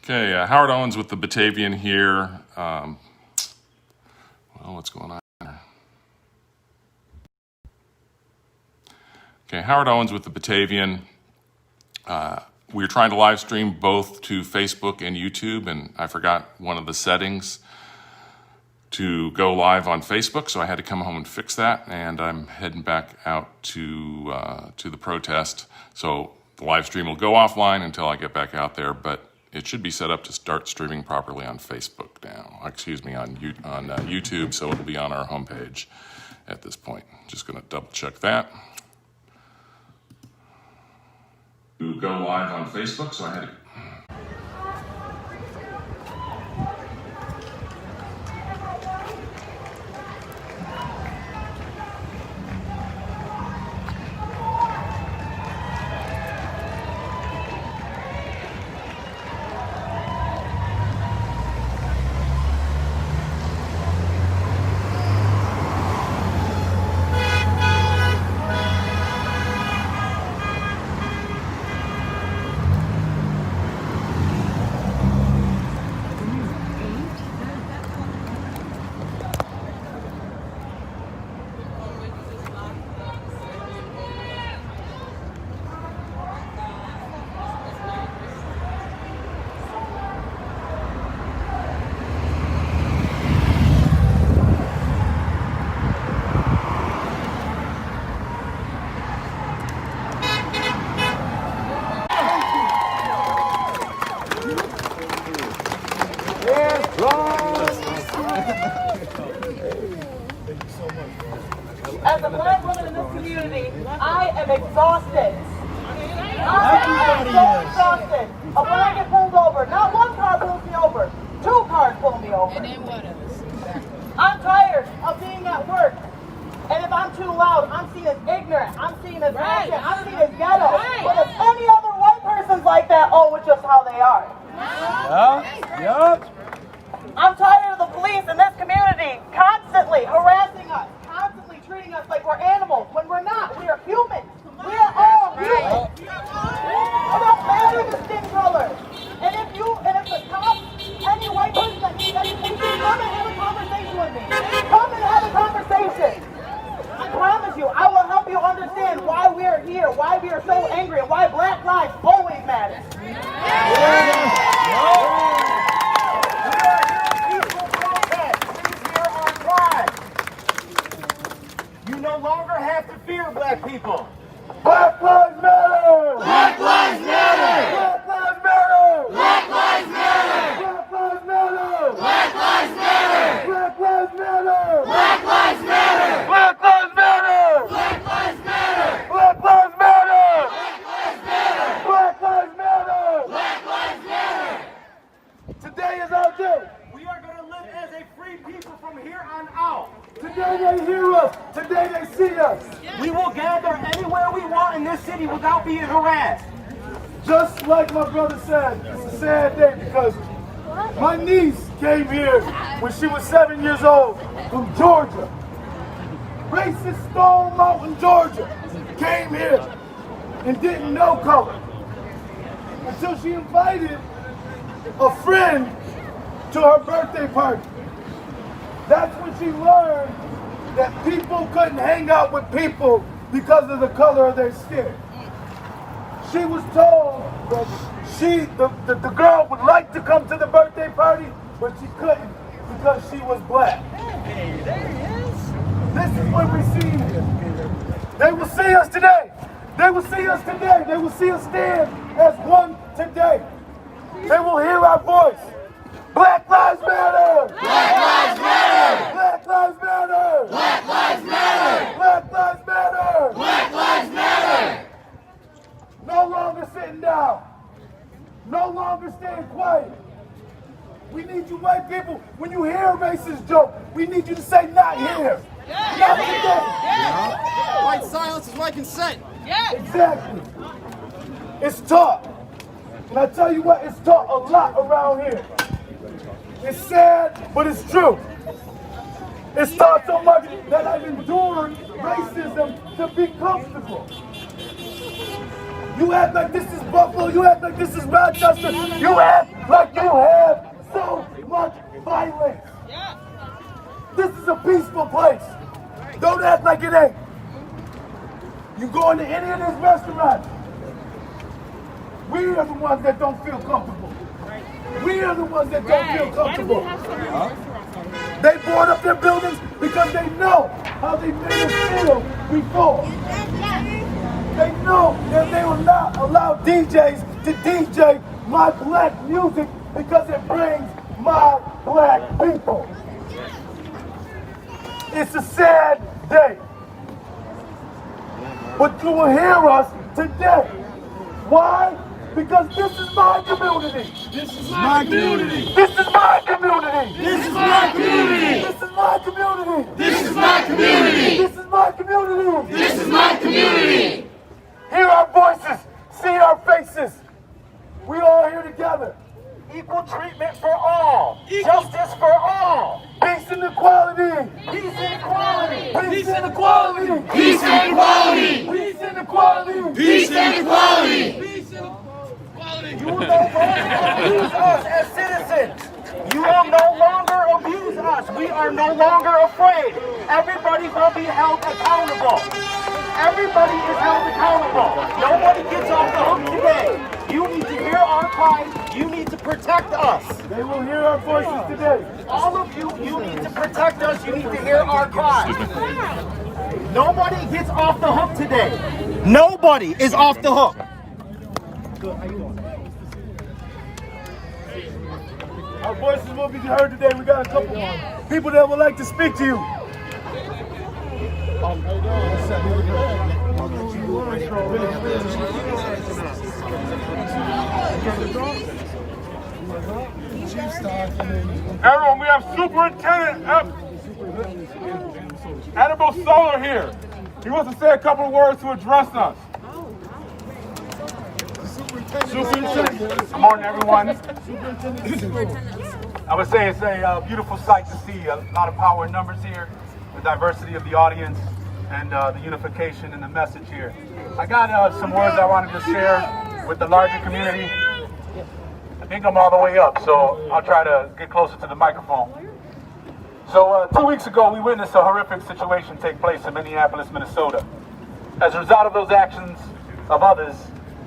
Okay, Howard Owens with the Batavian here. Well, what's going on here? Okay, Howard Owens with the Batavian. We were trying to live stream both to Facebook and YouTube, and I forgot one of the settings to go live on Facebook, so I had to come home and fix that, and I'm heading back out to the protest. So the live stream will go offline until I get back out there, but it should be set up to start streaming properly on Facebook now. Excuse me, on YouTube, so it'll be on our homepage at this point. Just going to double check that. To go live on Facebook, so I had to. As a black woman in this community, I am exhausted. I am so exhausted of when I get pulled over. Not one car pulls me over. 2 cars pull me over. I'm tired of being at work. And if I'm too loud, I'm seen as ignorant. I'm seen as ratchet. I'm seen as ghetto. But if any other white person's like that, oh, it's just how they are. Yup. I'm tired of the police in this community constantly harassing us, constantly treating us like we're animals when we're not. We are humans. We are all humans. It don't matter the skin color. And if the cops, any white person that needs education, come and have a conversation with me. Come and have a conversation. I promise you, I will help you understand why we are here, why we are so angry, and why black lives always matter. You no longer have to fear black people. Black lives matter! Black lives matter! Black lives matter! Black lives matter! Black lives matter! Black lives matter! Black lives matter! Black lives matter! Black lives matter! Black lives matter! Black lives matter! Black lives matter! Black lives matter! Black lives matter! Today is our day. We are going to live as a free people from here on out. Today they hear us. Today they see us. We will gather anywhere we want in this city without being harassed. Just like my brother said, it's a sad day because my niece came here when she was 7 years old from Georgia. Racist Stone Mountain, Georgia. Came here and didn't know color until she invited a friend to her birthday party. That's when she learned that people couldn't hang out with people because of the color of their skin. She was told that the girl would like to come to the birthday party, but she couldn't because she was black. Hey, there he is. This is when we see them. They will see us today. They will see us today. They will see us stand as one today. They will hear our voice. Black lives matter! Black lives matter! Black lives matter! Black lives matter! Black lives matter! Black lives matter! No longer sitting down. No longer staying quiet. We need you white people, when you hear a racist joke, we need you to say not here. Not today. White silence is white consent. Exactly. It's taught. And I tell you what, it's taught a lot around here. It's sad, but it's true. It's taught so much that I've endured racism to be comfortable. You act like this is Buffalo, you act like this is Rochester, you act like you beautiful place. Don't act like it ain't. You go into any of these restaurants, we are the ones that don't feel comfortable. We are the ones that don't feel comfortable. They board up their buildings because they know how they made us feel before. They know that they will not allow DJs to DJ my black music because it brings my black people. It's a sad day. But you will hear us today. Why? Because this is my community. This is my community. This is my community. This is my community. This is my community. This is my community. This is my community. This is my community. Hear our voices. See our faces. We all here together. Equal treatment for all. Justice for all. Peace and equality. Peace and equality. Peace and equality. Peace and equality. Peace and equality. Peace and equality. You will no longer abuse us as citizens. You will no longer abuse us. We are no longer afraid. Everybody will be held accountable. Everybody is held accountable. Nobody gets off the hook today. You need to hear our cries. You need to protect us. They will hear our voices today. All of you, you need to protect us. You need to hear our cries. Nobody gets off the hook today. Nobody is off the hook. Our voices will be heard today. We got a couple people that would like to speak to you. Everyone, we have Superintendent Edible Solar here. He wants to say a couple of words to address us. Good morning, everyone. I would say it's a beautiful sight to see a lot of power in numbers here, the diversity of the audience, and the unification in the message here. I got some words I wanted to share with the larger community. I think I'm all the way up, so I'll try to get closer to the microphone. So 2 weeks ago, we witnessed a horrific situation take place in Minneapolis, Minnesota. As a result of those actions of others,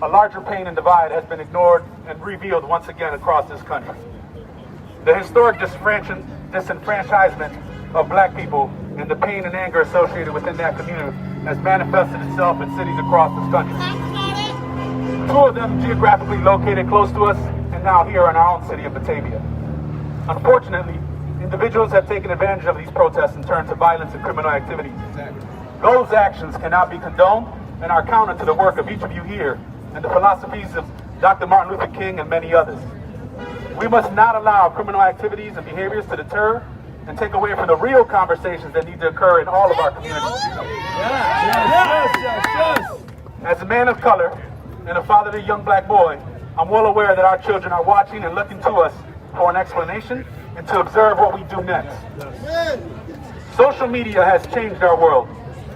a larger pain and divide has been ignored and revealed once again across this country. The historic disenfranchisement of black people and the pain and anger associated within that community has manifested itself in cities across this country. 2 of them geographically located close to us, and now here in our own city of Batavia. Unfortunately, individuals have taken advantage of these protests and turned to violence and criminal activities. Those actions cannot be condoned and are counter to the work of each of you here and the philosophies of Dr. Martin Luther King and many others. We must not allow criminal activities and behaviors to deter and take away from the real conversations that need to occur in all of our communities. As a man of color and a father of a young black boy, I'm well aware that our children are watching and looking to us for an explanation and to observe what we do next. Social media has changed our world,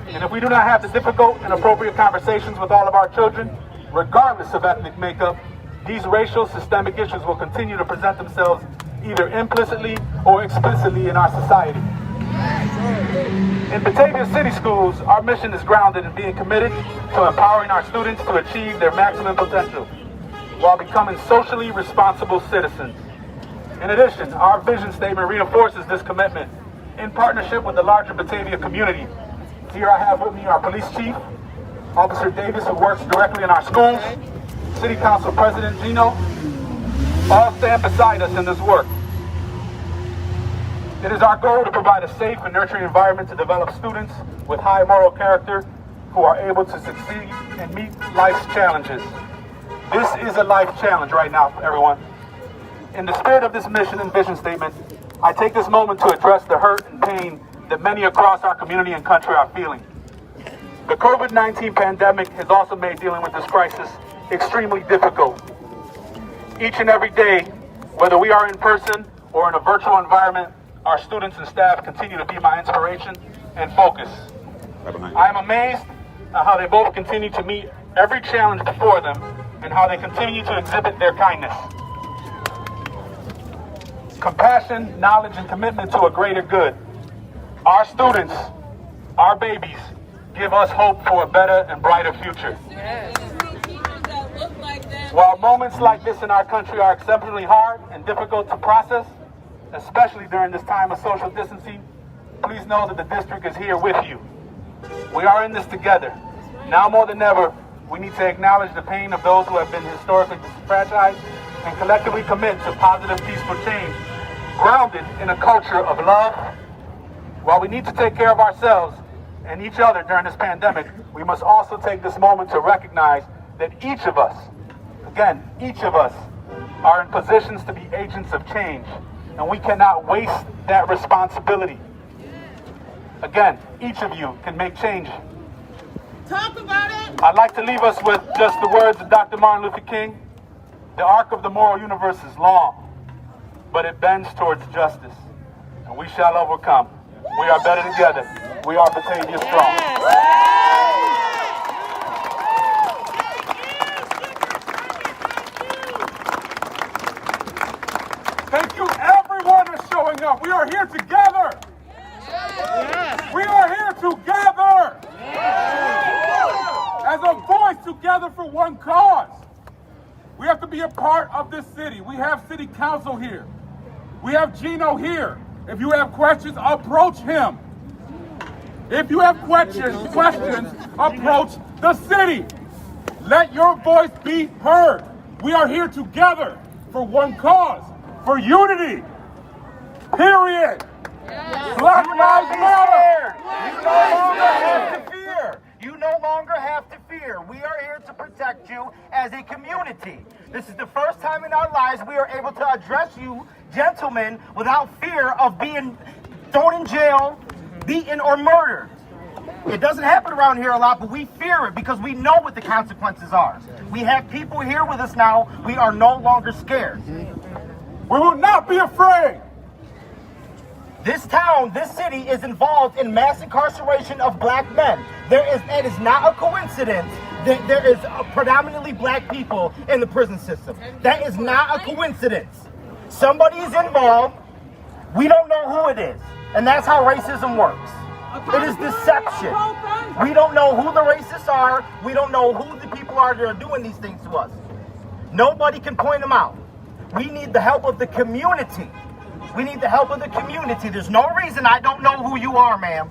and if we do not have the difficult and appropriate conversations with all of our children, regardless of ethnic makeup, these racial systemic issues will continue to present themselves either implicitly or explicitly in our society. In Batavia City Schools, our mission is grounded in being committed to empowering our students to achieve their maximum potential while becoming socially responsible citizens. In addition, our vision statement reinforces this commitment in partnership with the larger Batavia community. Here I have with me our police chief, Officer Davis, who works directly in our schools, City Council President Gino. All stand beside us in this work. It is our goal to provide a safe and nurturing environment to develop students with high moral character who are able to succeed and meet life's challenges. This is a life challenge right now, everyone. In the spirit of this mission and vision statement, I take this moment to address the hurt and pain that many across our community and country are feeling. The COVID-19 pandemic has also made dealing with this crisis extremely difficult. Each and every day, whether we are in person or in a virtual environment, our students and staff continue to be my inspiration and focus. I am amazed at how they both continue to meet every challenge before them and how they continue to exhibit their kindness. Compassion, knowledge, and commitment to a greater good. Our students, our babies, give us hope for a better and brighter future. While moments like this in our country are exceptionally hard and difficult to process, especially during this time of social distancing, please know that the district is here with you. We are in this together. Now more than ever, we need to acknowledge the pain of those who have been historically disenfranchised and collectively commit to positive, peaceful change, grounded in a culture of love. While we need to take care of ourselves and each other during this pandemic, we must also take this moment to recognize that each of us, again, each of us, are in positions to be agents of change, and we cannot waste that responsibility. Again, each of you can make change. Talk about it. I'd like to leave us with just the words of Dr. Martin Luther King. The arc of the moral universe is long, but it bends towards justice, and we shall overcome. We are better together. We are Batavia strong. Thank you, everyone, for showing up. We are here together. We are here together. As a voice together for one cause. We have to be a part of this city. We have city council here. We have Gino here. If you have questions, approach him. If you have questions, approach the city. Let your voice be heard. We are here together for one cause, for unity. Period. Black Lives Matter. You no longer have to fear. You no longer have to fear. We are here to protect you as a community. This is the first time in our lives we are able to address you, gentlemen, without fear of being thrown in jail, beaten, or murdered. It doesn't happen around here a lot, but we fear it because we know what the consequences are. We have people here with us now. We are no longer scared. We will not be afraid. This town, this city is involved in mass incarceration of black men. It is not a coincidence that there is predominantly black people in the prison system. That is not a coincidence. Somebody is involved. We don't know who it is. And that's how racism works. It is deception. We don't know who the racists are. We don't know who the people are that are doing these things to us. Nobody can point them out. We need the help of the community. We need the help of the community. There's no reason I don't know who you are, ma'am.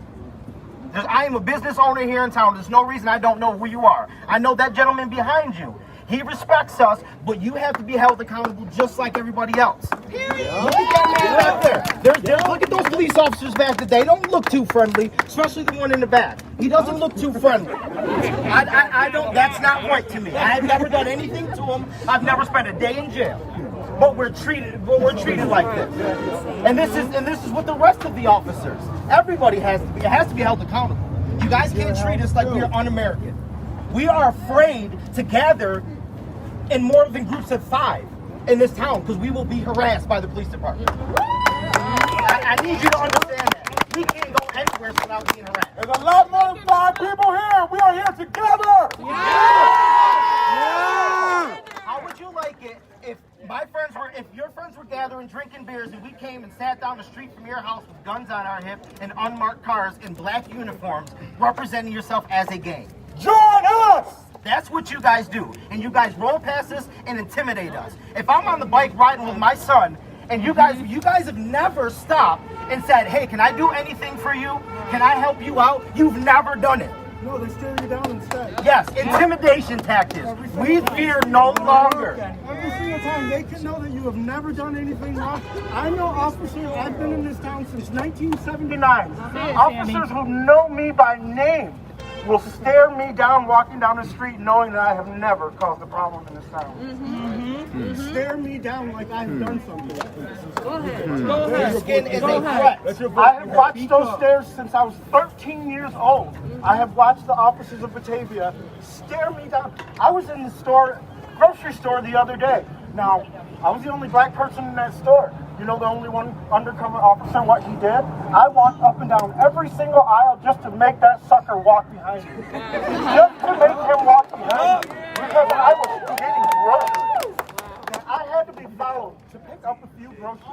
I am a business owner here in town. There's no reason I don't know who you are. I know that gentleman behind you. He respects us, but you have to be held accountable just like everybody else. Period. Look at that man back there. Look at those police officers back there. They don't look too friendly, especially the one in the back. He doesn't look too friendly. I don't. That's not right to me. I have never done anything to him. I've never spent a day in jail. But we're treated like this. And this is with the rest of the officers. Everybody has to be held accountable. You guys can't treat us like we're un-American. We are afraid to gather in more than groups of 5 in this town because we will be harassed by the police department. I need you to understand that. We can't go anywhere without being harassed. There's a lot more than 5 people here. We are here together. How would you like it if your friends were gathering, drinking beers, and we came and sat down the street from your house with guns on our hip and unmarked cars in black uniforms, representing yourself as a gang? Join us! That's what you guys do. And you guys roll past us and intimidate us. If I'm on the bike riding with my son, and you guys have never stopped and said, hey, can I do anything for you? Can I help you out? You've never done it. No, they stare you down instead. Yes, intimidation tactics. We fear no longer. Every single time, they can know that you have never done anything wrong. I know officers, I've been in this town since 1979. Officers who know me by name will stare me down walking down the street knowing that I have never caused a problem in this town. Stare me down like I've done something. Go ahead. Your skin is a threat. I have watched those stares since I was 13 years old. I have watched the officers of Batavia stare me down. I was in the grocery store the other day. Now, I was the only black person in that store. You know the only one undercover officer, what he did? I walked up and down every single aisle just to make that sucker walk behind me. Just to make him walk behind me. Because I was getting groceries. And I had to be found aisle to pick up a few groceries.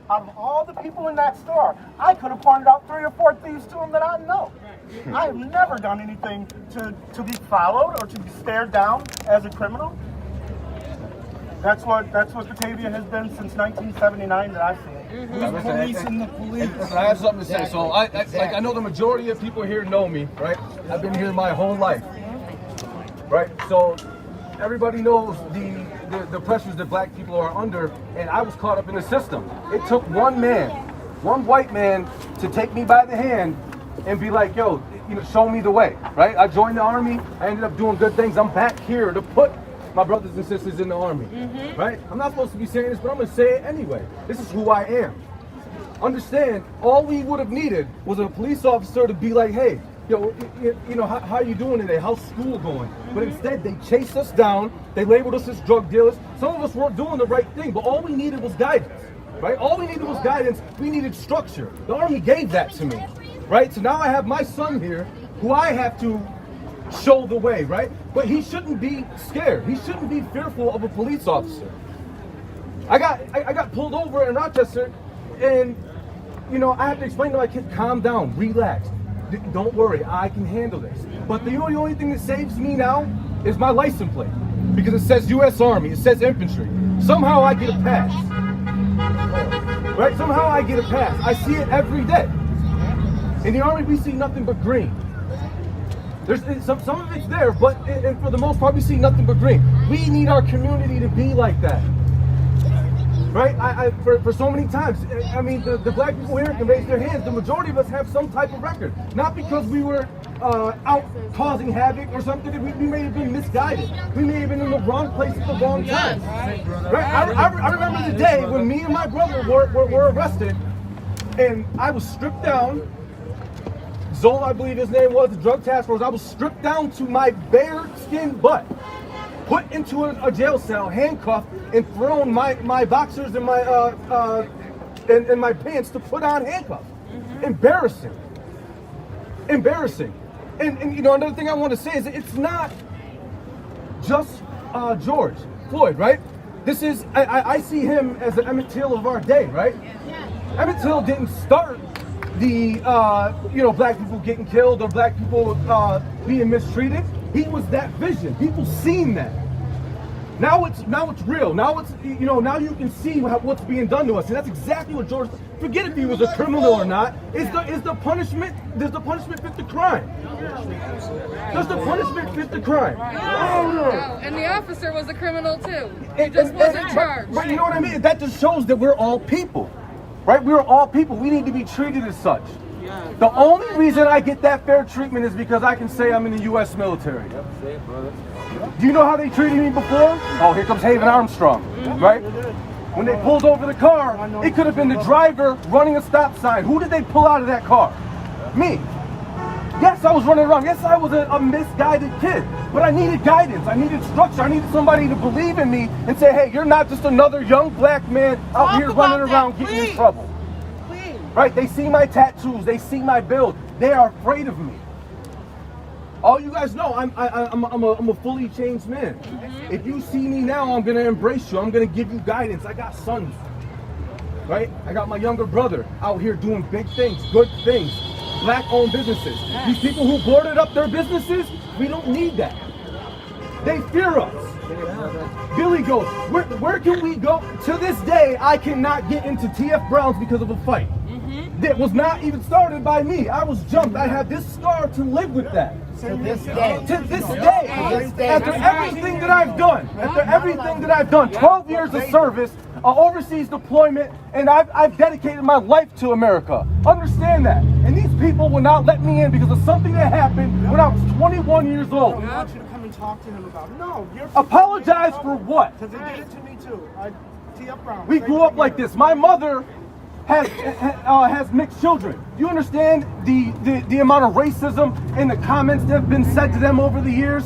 Out of all the people in that store, I could have pointed out 3 or 4 thieves to them that I know. I have never done anything to be followed or to be stared down as a criminal. That's what Batavia has been since 1979 that I've seen it. Who's policing the police? I have something to say. So I know the majority of people here know me, right? I've been here my whole life, right? So everybody knows the pressures that black people are under, and I was caught up in the system. It took one man, one white man, to take me by the hand and be like, yo, show me the way, right? I joined the Army. I ended up doing good things. I'm back here to put my brothers and sisters in the Army, right? I'm not supposed to be saying this, but I'm gonna say it anyway. This is who I am. Understand, all we would have needed was a police officer to be like, hey, yo, how are you doing today? How's school going? But instead, they chased us down. They labeled us as drug dealers. Some of us weren't doing the right thing, but all we needed was guidance, right? All we needed was guidance. We needed structure. The Army gave that to me, right? So now I have my son here, who I have to show the way, right? But he shouldn't be scared. He shouldn't be fearful of a police officer. I got pulled over in Rochester, and I have to explain to my kid, calm down, relax. Don't worry, I can handle this. But the only thing that saves me now is my license plate, because it says U.S. Army, it says infantry. Somehow I get a pass, right? Somehow I get a pass. I see it every day. In the Army, we see nothing but green. There's some of it's there, but for the most part, we see nothing but green. We need our community to be like that, right? For so many times, I mean, the black people here can raise their hands. The majority of us have some type of record, not because we were out causing havoc or something. We may have been misguided. We may have been in the wrong place at the wrong time. Right? I remember the day when me and my brother were arrested, and I was stripped down. Zola, I believe his name was, the drug task force. I was stripped down to my bare skin butt, put into a jail cell, handcuffed, and thrown my boxers and my and my pants to put on handcuffs. Embarrassing. And another thing I want to say is it's not just George Floyd, right? This is I see him as the Emmett Till of our day, right? Emmett Till didn't start the black people getting killed or black people being mistreated. He was that vision. People seen that. Now it's real. Now it's now you can see what's being done to us, and that's exactly what George. Forget if he was a criminal or not. Does the punishment fit the crime? Does the punishment fit the crime? No. And the officer was a criminal too. He just wasn't charged. But you know what I mean? That just shows that we're all people. Right? We're all people. We need to be treated as such. The only reason I get that fair treatment is because I can say I'm in the U.S. military. Do you know how they treated me before? Oh, here comes Haven Armstrong, right? When they pulled over the car, it could have been the driver running a stop sign. Who did they pull out of that car? Me. Yes, I was running around. Yes, I was a misguided kid, but I needed guidance. I needed structure. I needed somebody to believe in me and say, hey, you're not just another young black man out here running around getting in trouble. Please. Right? They see my tattoos. They see my build. They are afraid of me. All you guys know, I'm a fully changed man. If you see me now, I'm going to embrace you. I'm going to give you guidance. I got sons, right? I got my younger brother out here doing big things, good things. Black-owned businesses. These people who boarded up their businesses, we don't need that. They fear us. Billy goes, where can we go? To this day, I cannot get into TF Brown's because of a fight. That was not even started by me. I was jumped. I have this scar to live with that. To this day. After everything that I've done, 12 years of service, overseas deployment, and I've dedicated my life to America. Understand that. And these people will not let me in because of something that happened when I was 21 years old. I want you to come and talk to him about it. No, you're apologize for what? Because they did it to me too. TF Brown. We grew up like this. My mother has mixed children. Do you understand the amount of racism and the comments that have been said to them over the years?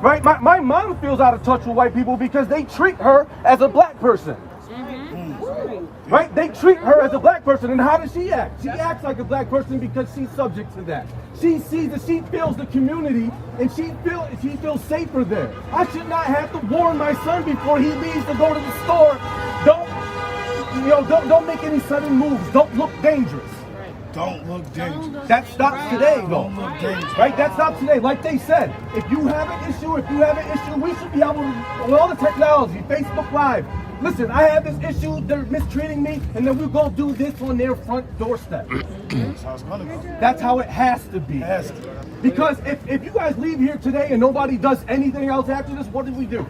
Right? My mom feels out of touch with white people because they treat her as a black person. Right? They treat her as a black person, and how does she act? She acts like a black person because she's subject to that. She sees that she feels the community, and she feels safer there. I should not have to warn my son before he leaves to go to the store. Don't make any sudden moves. Don't look dangerous. Don't look dangerous. That stops today, though. Don't look dangerous. Right? That stops today. Like they said, if you have an issue, we should be able to, with all the technology, Facebook Live. Listen, I have this issue, they're mistreating me, and then we'll go do this on their front doorstep. That's how it's gonna go. That's how it has to be. Has to. Because if you guys leave here today and nobody does anything else after this, what did we do?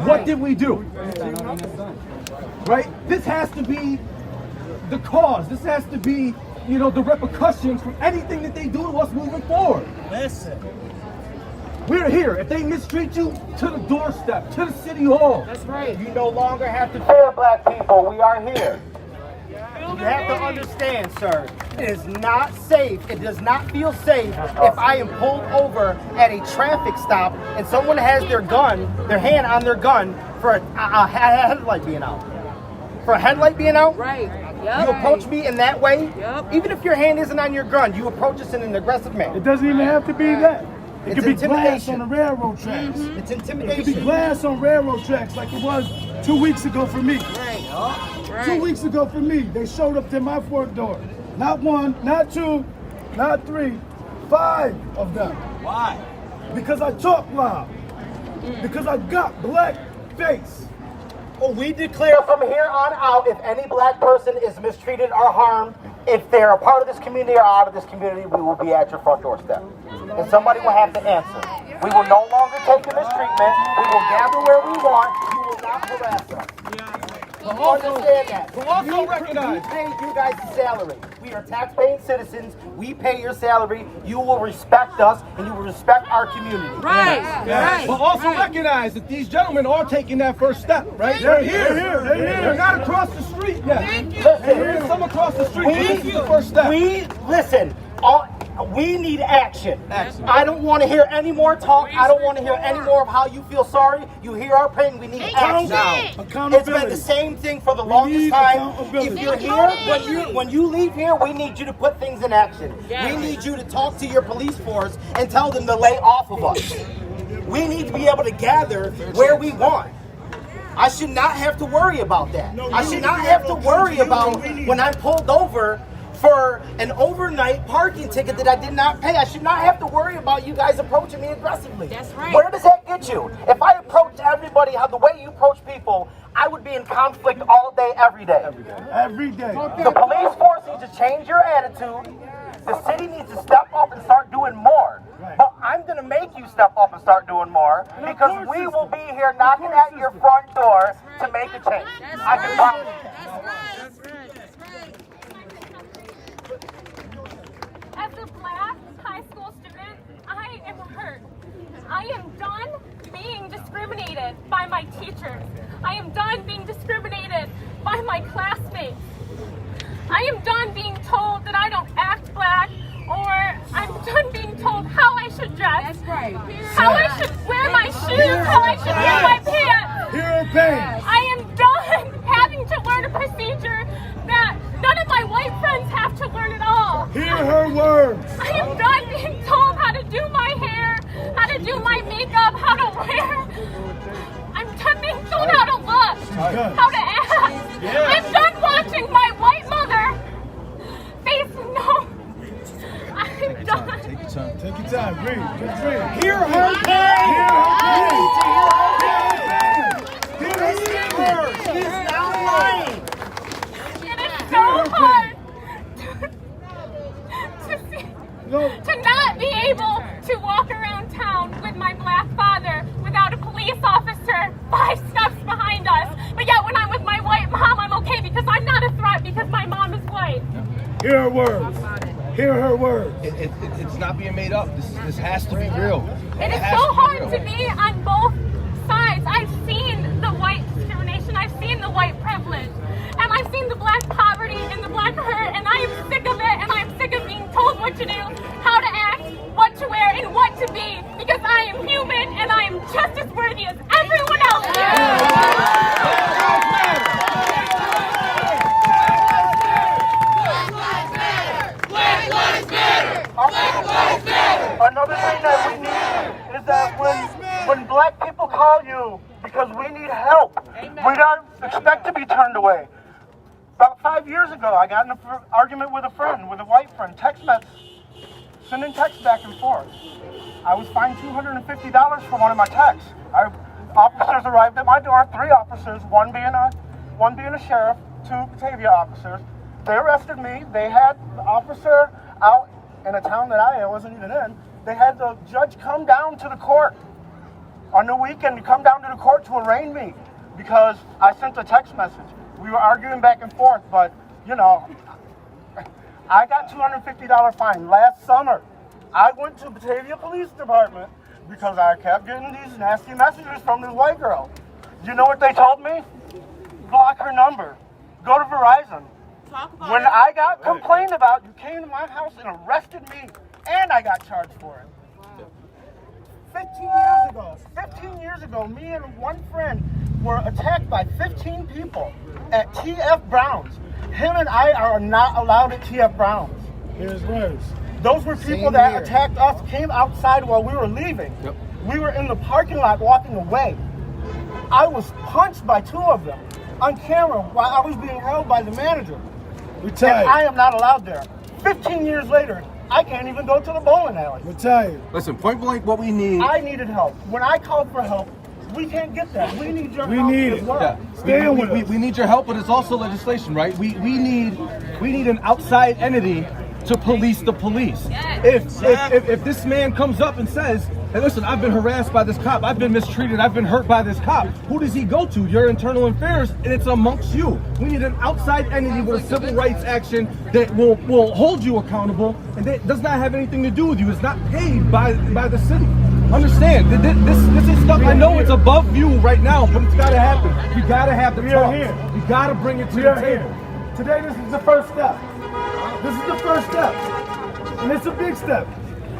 What did we do? Right? This has to be the cause. This has to be, the repercussions from anything that they do to us moving forward. Listen. We're here. If they mistreat you, to the doorstep, to the city hall. That's right. You no longer have to fear black people. We are here. You have to understand, sir, it is not safe. It does not feel safe if I am pulled over at a traffic stop and someone has their hand on their gun for a headlight being out. For a headlight being out? Right. You approach me in that way? Even if your hand isn't on your gun, you approach us in an aggressive manner. It doesn't even have to be that. It It's could be glass intimidation. on the railroad tracks. It's It could be intimidation. glass on railroad tracks like it was 2 weeks ago for me. Right. 2 weeks ago for me, they showed up to my front door. Not one, not two, not three, 5 of them. Why? Because I talk loud. Because I got black face. Well, we declare from here on out, if any black person is mistreated or harmed, if they're a part of this community or out of this community, we will be at your front doorstep. And somebody will have to answer. We will no longer take the mistreatment. We will gather where we want. You will not harass us. Understand that. But also recognize. We pay you guys' salary. We are tax-paying citizens. We pay your salary. You will respect us, and you will respect our community. Right. Right. But also recognize that these gentlemen are taking that first step, right? They're here. They're not across the street yet. There's some across the street. This is the first step. We need action. I don't want to hear any more talk. I don't want to hear any more of how you feel sorry. You hear our pain. We need action now. It's been the same thing for the longest time. If you're here, when you leave here, we need you to put things in action. We need you to talk to your police force and tell them to lay off of us. We need to be able to gather where we want. I should not have to worry about that. I should not have to worry about when I'm pulled over for an overnight parking ticket that I did not pay. I should not have to worry about you guys approaching me aggressively. That's right. Where does that get you? If I approached everybody how the way you approach people, I would be in conflict all day, every day. Every day. The police force needs to change your attitude. The city needs to step up and start doing more. But I'm going to make you step up and start doing more because we will be here knocking at your front door to make a change. I can promise you. As a black high school student, I am hurt. I am done being discriminated by my teachers. I am done being discriminated by my classmates. I am done being told that I don't act black, or I'm done being told how I should dress. That's right. How I should wear my shoes, how I should wear my pants. Hear her pain. I am done having to learn a procedure that none of my white friends have to learn at all. Hear her words. I am done being told how to do my hair, how to do my makeup, how to wear. I'm done being told how to look, how to act. I'm done watching my white mother face no. I'm done. Take your time. Take your time. Breathe. Just breathe. Hear her pain. Hear her pain. She's not lying. It is so hard to not be able to walk around town with my black father without a police officer 5 steps behind us. But yet when I'm with my white mom, I'm okay because I'm not a threat because my mom is white. Hear her words. Hear her words. It's not being made up. This has to be real. It is so hard to be on both sides. I've seen the white discrimination. I've seen the white privilege. And I've seen the black poverty and the black hurt. And I am sick of it. And I'm sick of being told what to do, how to act, what to wear, and what to be. Because I am human and I am just as worthy as everyone else here. to be turned away. About 5 years ago, I got in an argument with a friend, with a white friend, text message, sending texts back and forth. I was fined $250 for one of my texts. Officers arrived at my door, 3 officers, one being a sheriff, 2 Batavia officers. They arrested me. They had the officer out in a town that I wasn't even in. They had the judge come down to the court on the weekend to come down to the court to arraign me because I sent a text message. We were arguing back and forth, but, you know, I got $250 fine. Last summer, I went to Batavia Police Department because I kept getting these nasty messages from this white girl. You know what they told me? Block her number. Go to Verizon. When I got complained about, you came to my house and arrested me, and I got charged for it. 15 years ago, me and one friend were attacked by 15 people at TF Brown's. Him and I are not allowed at TF Brown's. Here's worse. Those were people that attacked us, came outside while we were leaving. Yep. We were in the parking lot walking away. I was punched by 2 of them on camera while I was being held by the manager. Retired. And I am not allowed there. 15 years later, I can't even go to the bowling alley. Retired. Listen, point blank, what we need. I needed help. When I called for help, we can't get that. We need your help as well. Yeah. We need your help, but it's also legislation, right? We need an outside entity to police the police. Yes. If this man comes up and says, hey, listen, I've been harassed by this cop, I've been mistreated, I've been hurt by this cop, who does he go to? Your internal affairs, and it's amongst you. We need an outside entity with a civil rights action that will hold you accountable, and that does not have anything to do with you. It's not paid by the city. Understand, this is stuff, I know it's above you right now, but it's got to happen. We got to have the talk. You got to bring it to the table. Today, this is the first step. This is the first step, and it's a big step,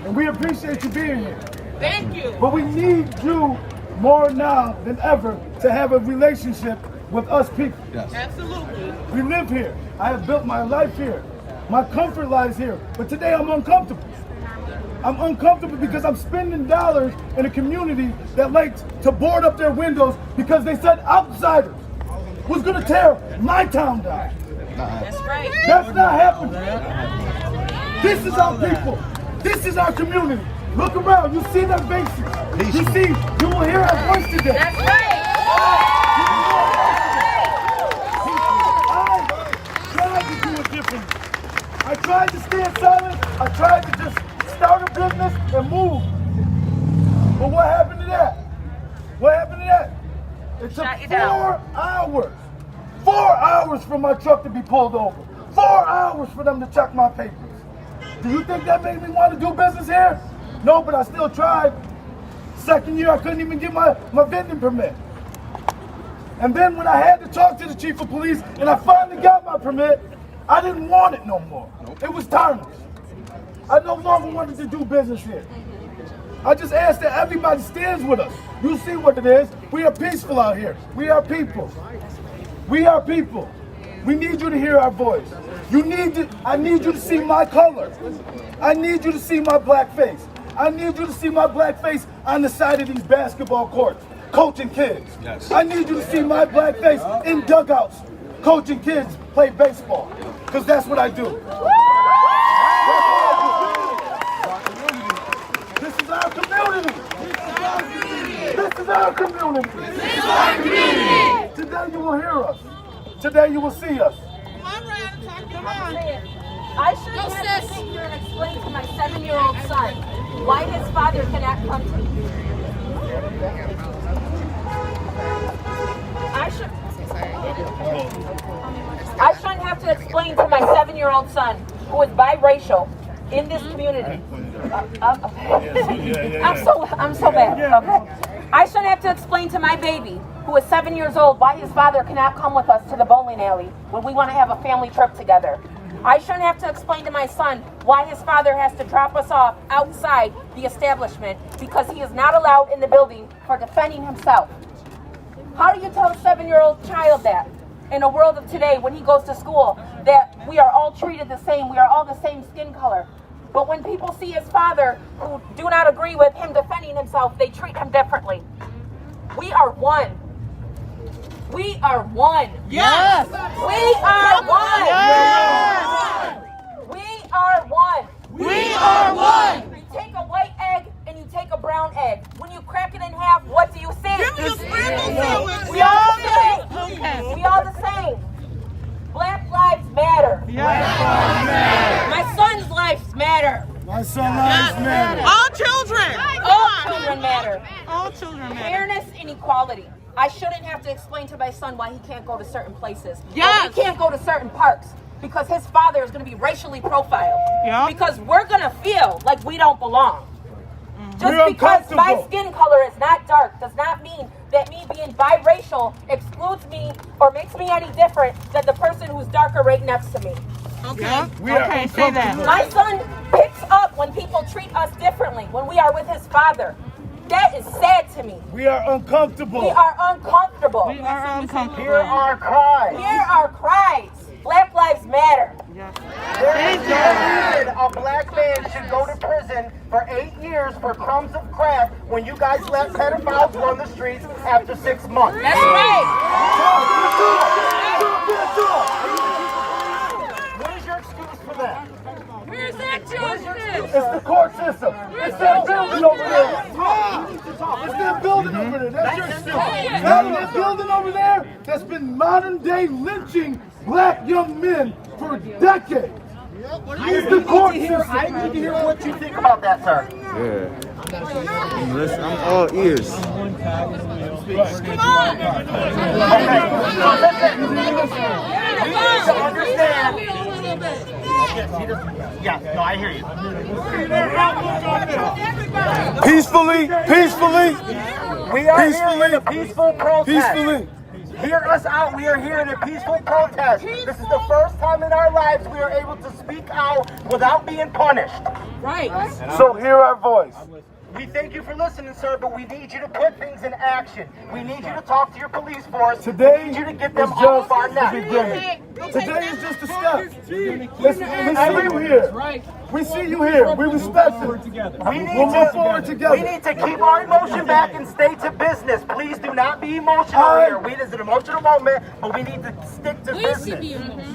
and we appreciate you being here. Thank you. But we need you more now than ever to have a relationship with us people. Yes. Absolutely. We live here. I have built my life here. My comfort lies here. But today I'm uncomfortable. I'm uncomfortable because I'm spending dollars in a community that likes to board up their windows because they said outsiders was going to tear my town down. That's right. That's not happening. This is our people. This is our community. Look around. You see their faces. You will hear our voice today. That's right. I tried to do it differently. I tried to stand silent. I tried to just start a business and move. But what happened to that? What happened to that? It took 4 hours. 4 hours for my truck to be pulled over. 4 hours for them to check my papers. Do you think that made me want to do business here? No, but I still tried. Second year, I couldn't even get my vending permit. And then when I had to talk to the chief of police and I finally got my permit, I didn't want it no more. It was tarnished. I no longer wanted to do business here. I just ask that everybody stands with us. You see what it is. We are peaceful out here. We are people. We are people. We need you to hear our voice. I need you to see my color. I need you to see my black face. I need you to see my black face on the side of these basketball courts, coaching kids. Yes. I need you to see my black face in dugouts, coaching kids play baseball. Because that's what I do. This is our community. This is our community. This is our community. Today you will hear us. Today you will see us. Come on. I shouldn't have to sit here and explain to my 7-year-old son why his father cannot come to me. I shouldn't have to explain to my 7-year-old son who is biracial in this community. I'm so bad. Okay. I shouldn't have to explain to my baby who is 7 years old why his father cannot come with us to the bowling alley when we want to have a family trip together. I shouldn't have to explain to my son why his father has to drop us off outside the establishment because he is not allowed in the building for defending himself. How do you tell a 7-year-old child that in a world of today when he goes to school that we are all treated the same, we are all the same skin color? But when people see his father who do not agree with him defending himself, they treat him differently. We are one. We are one. Yes. We are one. Yes. We are one. We are one. You take a white egg and you take a brown egg. When you crack it in half, what do you see? Give me a scrambled sandwich. We all the same. Okay. We all the same. Black lives matter. My son's lives matter. My son lives matter. All children. All children matter. All children matter. Fairness and equality. I shouldn't have to explain to my son why he can't go to certain places. Yes. Or he can't go to certain parks because his father is going to be racially profiled. Yeah. Because we're going to feel like we don't belong. Just We're because my uncomfortable. skin color is not dark does not mean that me being biracial excludes me or makes me any different than the person who's darker right next to me. Okay. We are Okay, say that. My son picks up when people treat us differently, when we are with his father. That is sad to me. We are uncomfortable. We are uncomfortable. We are uncomfortable. Hear our cries. Hear our cries. Black lives matter. There is no reason a black man should go to prison for 8 years for crumbs of crab when you guys let pedophiles run the streets after 6 months. That's right. What is your excuse for that? Where's that justice? It's the court system. It's that building over there. It's that building over there. That's your excuse. That building over there that's been modern day lynching black young men for decades. It's the court system. I need to hear what you think about that, sir. Yeah. I'm all ears. Okay, so listen. We need to understand. Yeah, no, I hear you. Peacefully. We are here in a peaceful protest. Peacefully. Hear us out. We are here in a peaceful protest. This is the first time in our lives we are able to speak out without being punished. Right. So hear our voice. We thank you for listening, sir, but we need you to put things in action. We need you to talk to your police force. Today we need you to get is them off just of our the neck. beginning. Today is just a step. We see you here. We see you here. We respect you. We'll move forward together. We need to keep our emotion back and stay to business. Please do not be emotional here. It is an emotional moment, but we need to stick to business.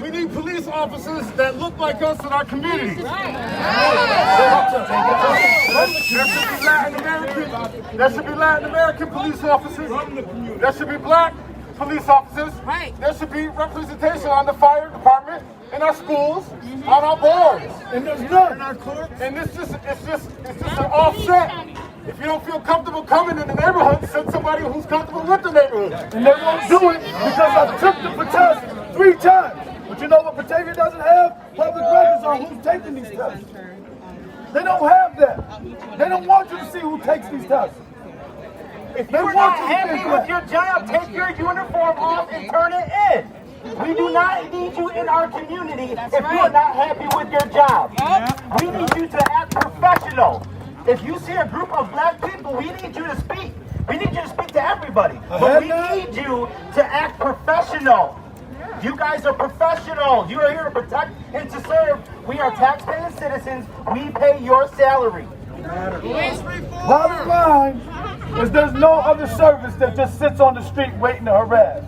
We need police officers that look like us in our communities. There should be Latin American police officers. There should be black police officers. Right. There should be representation on the fire department, in our schools, on our boards. And there's none. And it's just an offset. If you don't feel comfortable coming in the neighborhood, send somebody who's comfortable with the neighborhood. And they won't do it because I took the protest 3 times. But you know what Batavia doesn't have? Public records on who's taking these tests. They don't have that. They don't want you to see who takes these tests. If you're not happy with your job, take your uniform off and turn it in. We do not need you in our community if you're not happy with your job. We need you to act professional. If you see a group of black people, we need you to speak. We need you to speak to everybody. But we need you to act professional. You guys are professionals. You are here to protect and to serve. We are taxpaying citizens. We pay your salary. Bottom line is there's no other service that just sits on the street waiting to harass.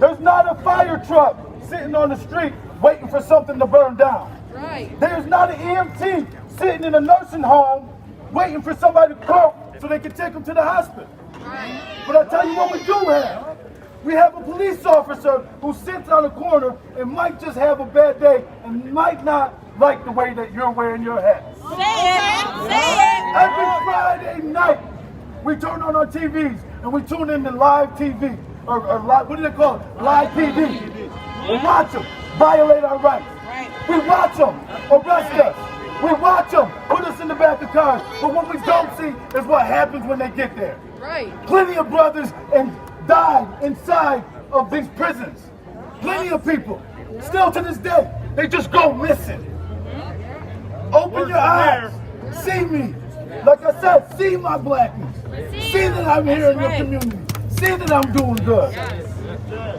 There's not a fire truck sitting on the street waiting for something to burn down. Right. There's not an EMT sitting in a nursing home waiting for somebody to croak so they can take them to the hospital. Right. But I tell you what we do have. We have a police officer who sits on the corner and might just have a bad day and might not like the way that you're wearing your hat. Say it. Say it. Every Friday night, we turn on our TVs and we tune into live TV, or live, what do they call it? Live TV. We watch them violate our rights. We watch them arrest us. We watch them put us in the back of cars. But what we don't see is what happens when they get there. Right. Plenty of brothers and died inside of these prisons. Plenty of people. Still to this day, they just go missing. Open your eyes. See me. Like I said, see my blackness. See that I'm here in your community. See that I'm doing good.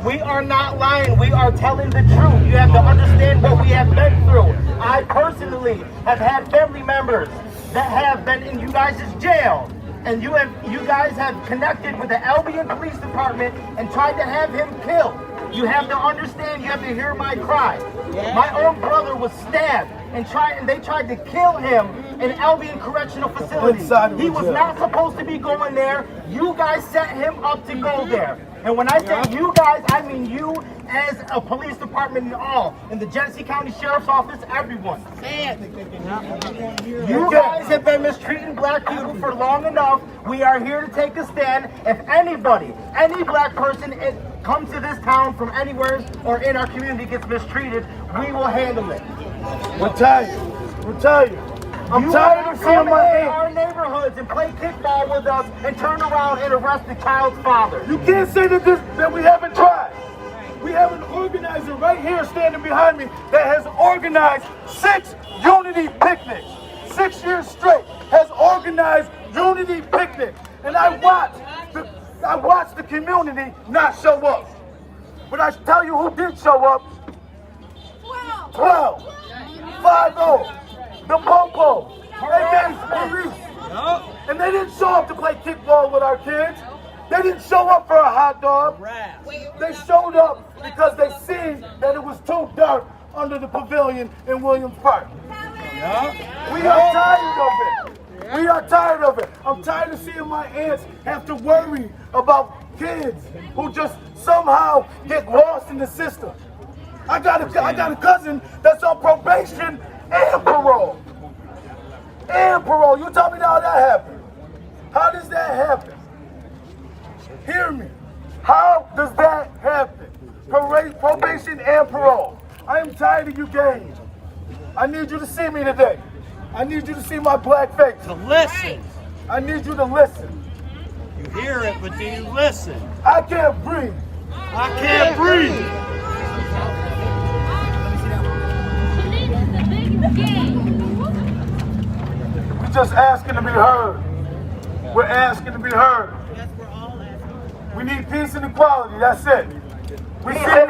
We are not lying. We are telling the truth. You have to understand what we have been through. I personally have had family members that have been in you guys' jail. and you guys have connected with the Albion Police Department and tried to have him killed. You have to understand, you have to hear my cry. My own brother was stabbed and they tried to kill him in Albion Correctional Facility. He was not supposed to be going there. You guys set him up to go there. And when I say you guys, I mean you as a police department and all, in the Genesee County Sheriff's Office, everyone. You guys have been mistreating black people for long enough. We are here to take a stand. If anybody, any black person comes to this town from anywhere or in our community gets mistreated, we will handle it. We're tired. We're tired. I'm tired of seeing my in our neighborhoods and play kickball with us and turn around and arrest the child's father. You can't say that we haven't tried. We have an organizer right here standing behind me that has organized 6 unity picnics. 6 years straight has organized unity picnics. And I watched the community not show up. But I tell you who did show up. 12. 5-0. The Popo. Police. And they didn't show up to play kickball with our kids. They didn't show up for a hot dog. They showed up because they seen that it was too dark under the pavilion in Williams Park. We are tired of it. We are tired of it. I'm tired of seeing my aunts have to worry about kids who just somehow get lost in the system. I got a cousin that's on probation and parole. And parole. You tell me how that happened. How does that happen? Hear me. How does that happen? Probation and parole. I am tired of you games. I need you to see me today. I need you to see my black face. To listen. I need you to listen. You hear it, but do you listen? I can't breathe. I can't breathe. We're just asking to be heard. We're asking to be heard. We need peace and equality. That's it. We see you here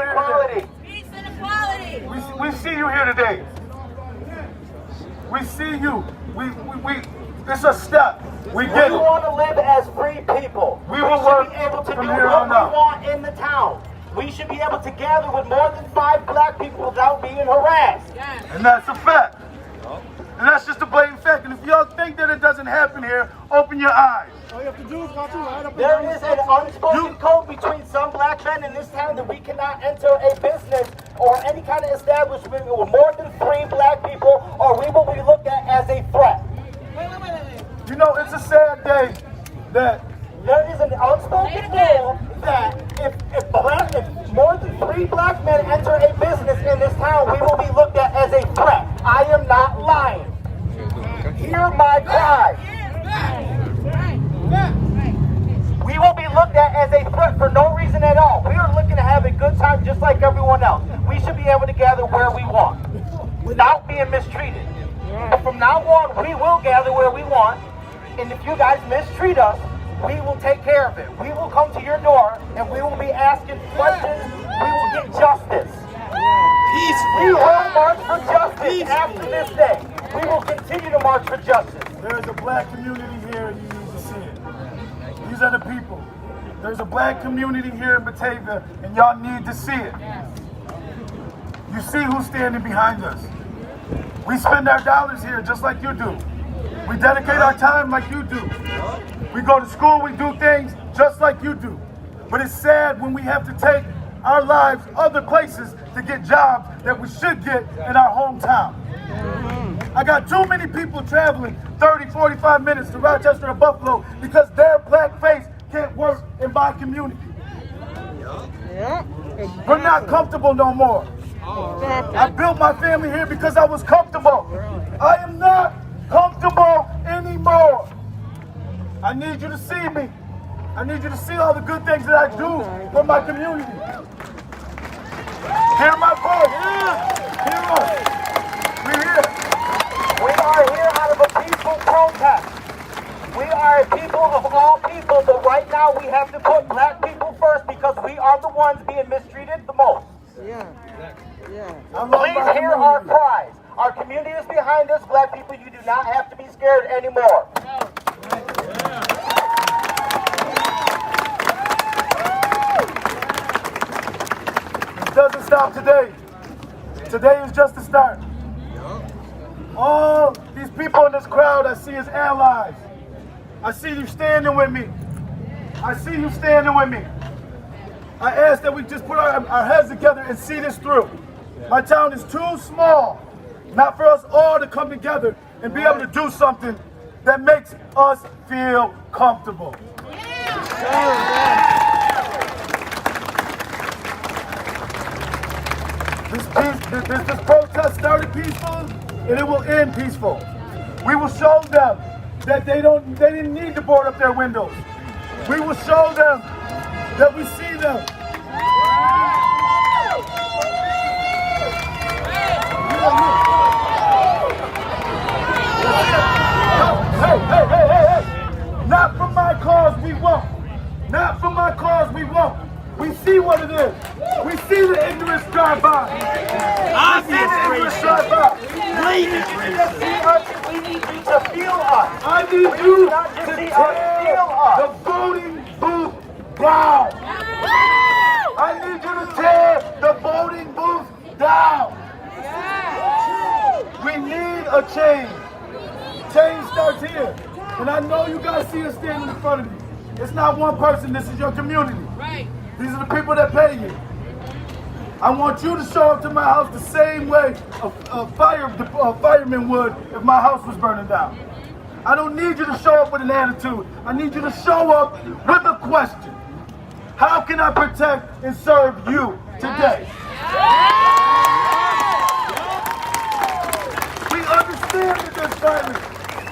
today. Peace and equality. We see you here today. We see you. It's a step. We get it. We want to live as free people. We will work should be able to do from what here we on out. want in the town. We should be able to gather with more than 5 black people without being harassed. And that's a fact. And that's just a blatant fact. And if y'all think that it doesn't happen here, open your eyes. All you have to do is go right up. There is an unspoken code between some black men in this town that we cannot enter a business or any kind of establishment with more than 3 black people, or we will be looked at as a threat. You know, it's a sad day that there is an unspoken rule that if more than 3 black men enter a business in this town, we will be looked at as a threat. I am not lying. Hear my cry. We will be looked at as a threat for no reason at all. We are looking to have a good time just like everyone else. We should be able to gather where we want without being mistreated. But from now on, we will gather where we want. And if you guys mistreat us, we will take care of it. We will come to your door and we will be asking questions. We will get justice. We will march for justice after this day. We will continue to march for justice. there is a black community here and you need to see it. These are the people. There's a black community here in Batavia and y'all need to see it. You see who's standing behind us. We spend our dollars here just like you do. We dedicate our time like you do. We go to school, we do things just like you do. But it's sad when we have to take our lives other places to get jobs that we should get in our hometown. I got too many people traveling 30, 45 minutes to Rochester or Buffalo because their black face can't work in my community. We're not comfortable no more. I built my family here because I was comfortable. I am not comfortable anymore. I need you to see me. I need you to see all the good things that I do for my community. Hear my voice. Hear us. We're here. We are here out of a peaceful protest. We are a people of all people, but right now we have to put black people first because we are the ones being mistreated the most. Please hear our cries. Our community is behind us. Black people, you do not have to be scared anymore. doesn't stop today. Today is just the start. All these people in this crowd I see as allies. I see you standing with me. I see you standing with me. I ask that we just put our heads together and see this through. My town is too small, not for us all to come together and be able to do something that makes us feel comfortable. This protest started peaceful and it will end peaceful. We will show them that they didn't need to board up their windows. We will show them that we see them. Hey. Not from my cause we won't. Not from my cause we won't. We see what it is. We see the ignorance drive by. We see the ignorance drive by. We need you to feel us. I need you to tear the voting booth down. I need you to tear the voting booth down. We need a change. Change starts here. And I know you guys see us standing in front of you. It's not one person, this is your community. Right. These are the people that pay you. I want you to show up to my house the same way a fireman would if my house was burning down. I don't need you to show up with an attitude. I need you to show up with a question. How can I protect and serve you today? We understand that there's violence.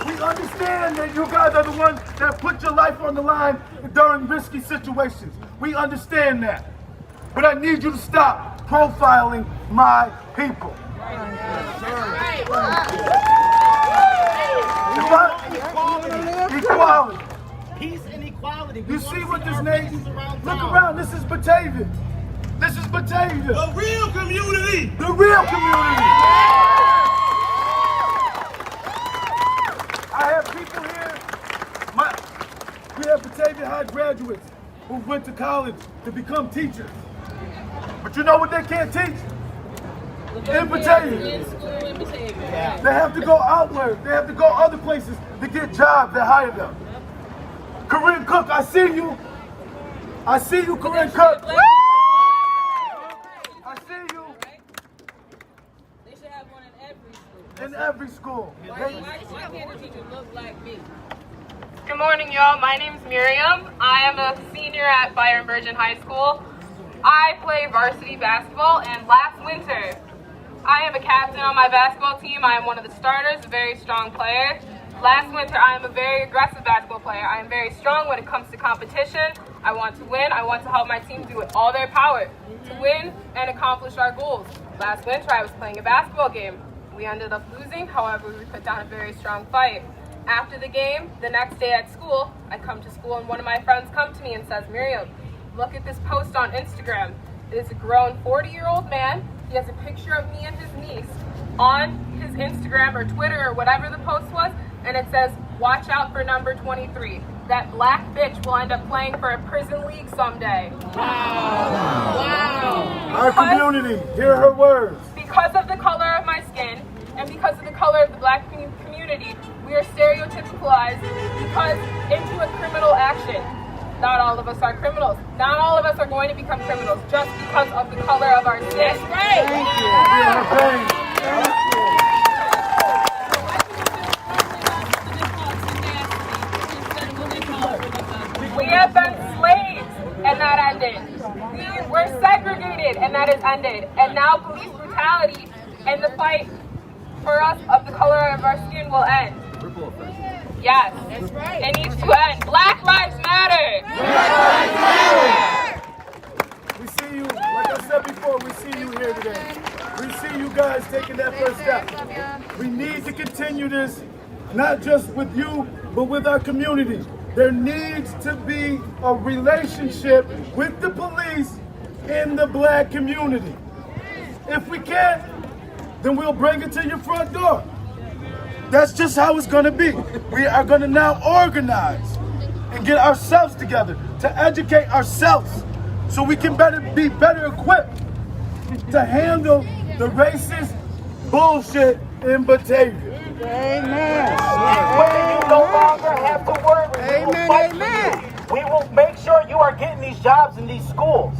We understand that you guys are the ones that put your life on the line during risky situations. We understand that. But I need you to stop profiling my people. Equality. Peace and equality. You see what this nation, look around, this is Batavia. This is Batavia. The real community. The real community. I have people here, we have Batavia High graduates who went to college to become teachers. But you know what they can't teach? In Batavia. They have to go outward. They have to go other places to get jobs that hire them. Corinne Cook, I see you. I see you, Corinne Cook. I see you. They should have one in every school. In every school. Why can't a teacher look like me? Good morning, y'all. My name's Miriam. I am a senior at Byron Virgin High School. I play varsity basketball, and last winter, I am a captain on my basketball team. I am one of the starters, a very strong player. Last winter, I am a very aggressive basketball player. I am very strong when it comes to competition. I want to win. I want to help my team do it all their power to win and accomplish our goals. Last winter, I was playing a basketball game. We ended up losing. However, we put down a very strong fight. After the game, the next day at school, I come to school and one of my friends comes to me and says, Miriam, look at this post on Instagram. It is a grown 40-year-old man. He has a picture of me and his niece on his Instagram or Twitter or whatever the post was, and it says, watch out for number 23. That black bitch will end up playing for a prison league someday. Wow. Our community, hear her words. Because of the color of my skin and because of the color of the black community, we are stereotypicalized into a criminal action. Not all of us are criminals. Not all of us are going to become criminals just because of the color of our skin. That's right. Thank you. We have been slaves, and that ended. We were segregated, and that has ended. And now police brutality and the fight for us of the color of our skin will end. Yes, that's right. It needs to end. Black Lives Matter. Black Lives Matter. We see you, like I said before, we see you here today. We see you guys taking that first step. We need to continue this, not just with you, but with our community. There needs to be a relationship with the police in the black community. If we can't, then we'll bring it to your front door. That's just how it's going to be. We are going to now organize and get ourselves together to educate ourselves so we can be better equipped to handle the racist bullshit in Batavia. Women, you no longer have to worry. We will fight for you. We will make sure you are getting these jobs in these schools.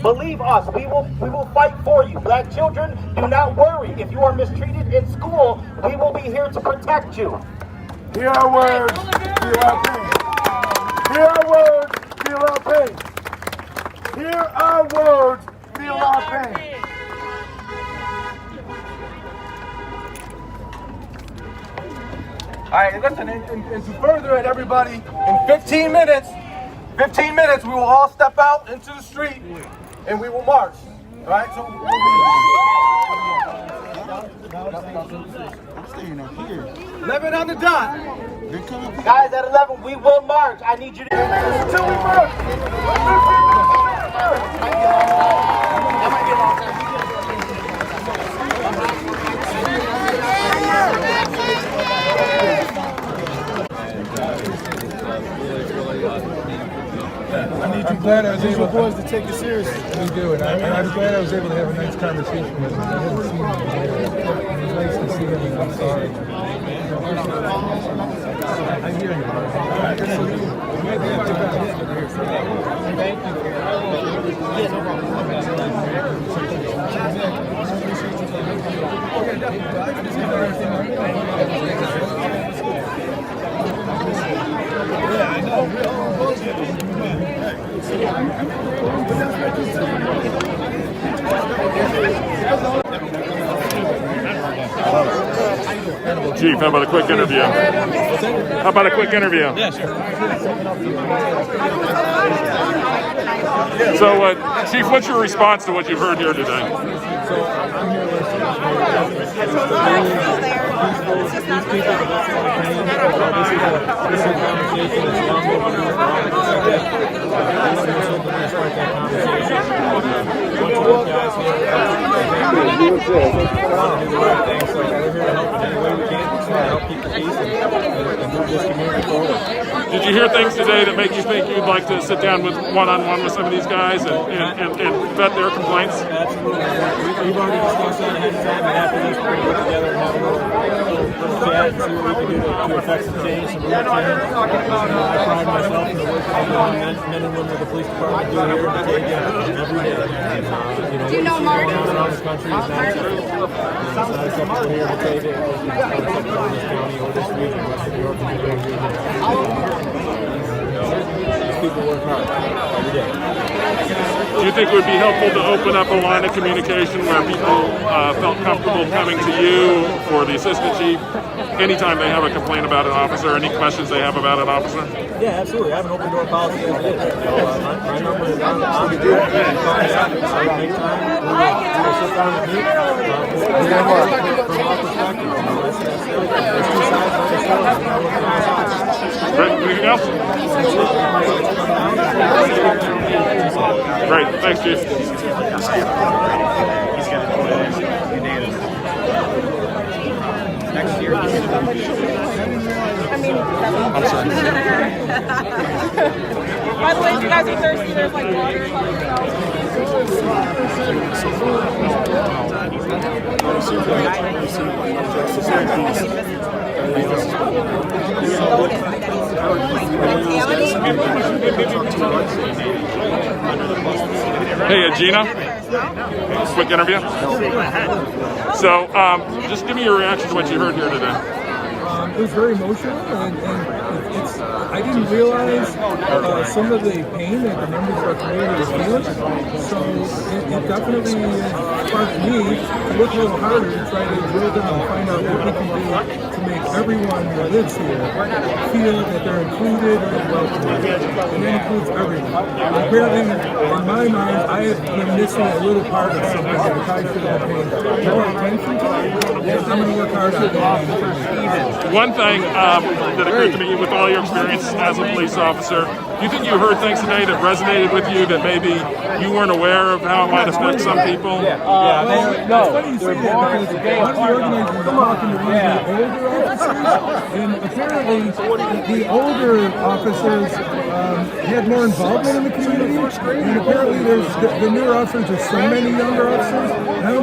Believe us, we will fight for you. Black children, do not worry. If you are mistreated in school, we will be here to protect you. Hear our words, feel our pain. Hear our words, feel our pain. Hear our words, feel our pain. All right, listen, and to further it, everybody, in 15 minutes, we will all step out into the street and we will march. All right, so I'm staying up here. 11 on the dot. Guys, at 11, we will march. I need you to... Until we march. I'm glad I was able boys to take it seriously. We do, and I'm glad I was able to have a nice conversation with him. I haven't seen him in a while. It was nice to see him, and I'm sorry. I hear you. Yeah, I know. Chief, how about a quick interview? How about a quick interview? Yeah, sure. So, Chief, what's your response to what you've heard here today? So I'm here listening. These people that listen to pain, this is a conversation that's long overdue. I'm going to start that conversation. Bunch of those guys here do the right thing, so we're here to help in any way we can, to help keep the peace and move this community forward. Did you hear things today that make you think you'd like to sit down with one-on-one with some of these guys and vet their complaints? Absolutely. We've already discussed that ahead of time, and after this, we're going to get together and have a little chat and see what we can do to affect some change, some real change. I pride myself in the work that men and women of the police department do here in Batavia every day. Do you know Mark? Around the country is not acceptable. It's not acceptable here in Batavia. It's not acceptable in this county or this region, Western New York, and New York region. These people work hard every day. Do you think it would be helpful to open up a line of communication where people felt comfortable coming to you or the assistant chief anytime they have a complaint about an officer, any questions they have about an officer? Yeah, absolutely. I have an open door policy as it is. My number is on the board. You can call me up. Make time. We'll sit down and meet. From our perspective, there's two sides of the story. Great. Anything else? Great. Thanks, Chief. Next year. I'm sorry. By the way, if you guys are thirsty, there's like water. Hey, Gina. Quick interview. So, just give me your reaction to what you heard here today. It was very emotional, and I didn't realize some of the pain that the members of our community was feeling. So it definitely sparked me to look a little harder and try to drill down and find out what we can do to make everyone who lives here feel that they're included and welcome. And that includes everyone. Apparently, in my mind, I have been missing a little part of something that I should have paid more attention to. I'm going to work hard on that. One thing that occurred to me with all your experience as a police officer, do you think you heard things today that resonated with you that maybe you weren't aware of how it might affect some people? It's funny you say that because one of the organizers was talking to one of the older officers, and apparently the older officers had more involvement in the community, and apparently there's the newer officers, there's so many younger officers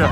So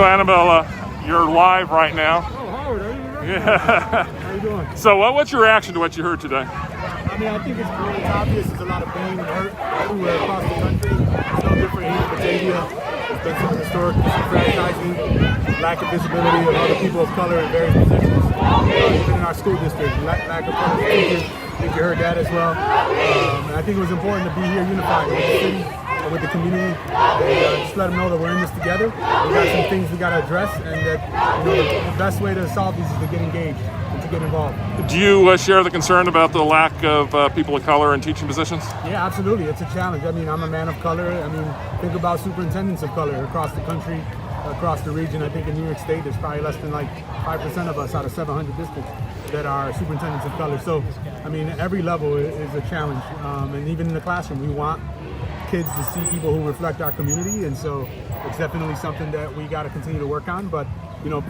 Annabelle, you're live right now. Oh, Howard, are you right? Yeah. How you doing? So what's your reaction to what you heard today? I mean, I think it's really obvious. There's a lot of pain and hurt everywhere across the country. It's no different here in Batavia. There's been some historic disenfranchising, lack of visibility of other people of color in various positions, even in our school district. Lack of public teachers. I think you heard that as well. And I think it was important to be here unified with the city, with the community, and just let them know that we're in this together. We got some things we got to address, and that the best way to solve these is to get engaged and to get involved. Do you share the concern about the lack of people of color in teaching positions? Yeah, absolutely. It's a challenge. I mean, I'm a man of color. I mean, think about superintendents of color across the country, across the region. I think in New York State, there's probably less than like 5% of us out of 700 districts that are superintendents of color. So, I mean, every level is a challenge. And even in the classroom, we want kids to see people who reflect our community, and so it's definitely something that we got to continue to work on. But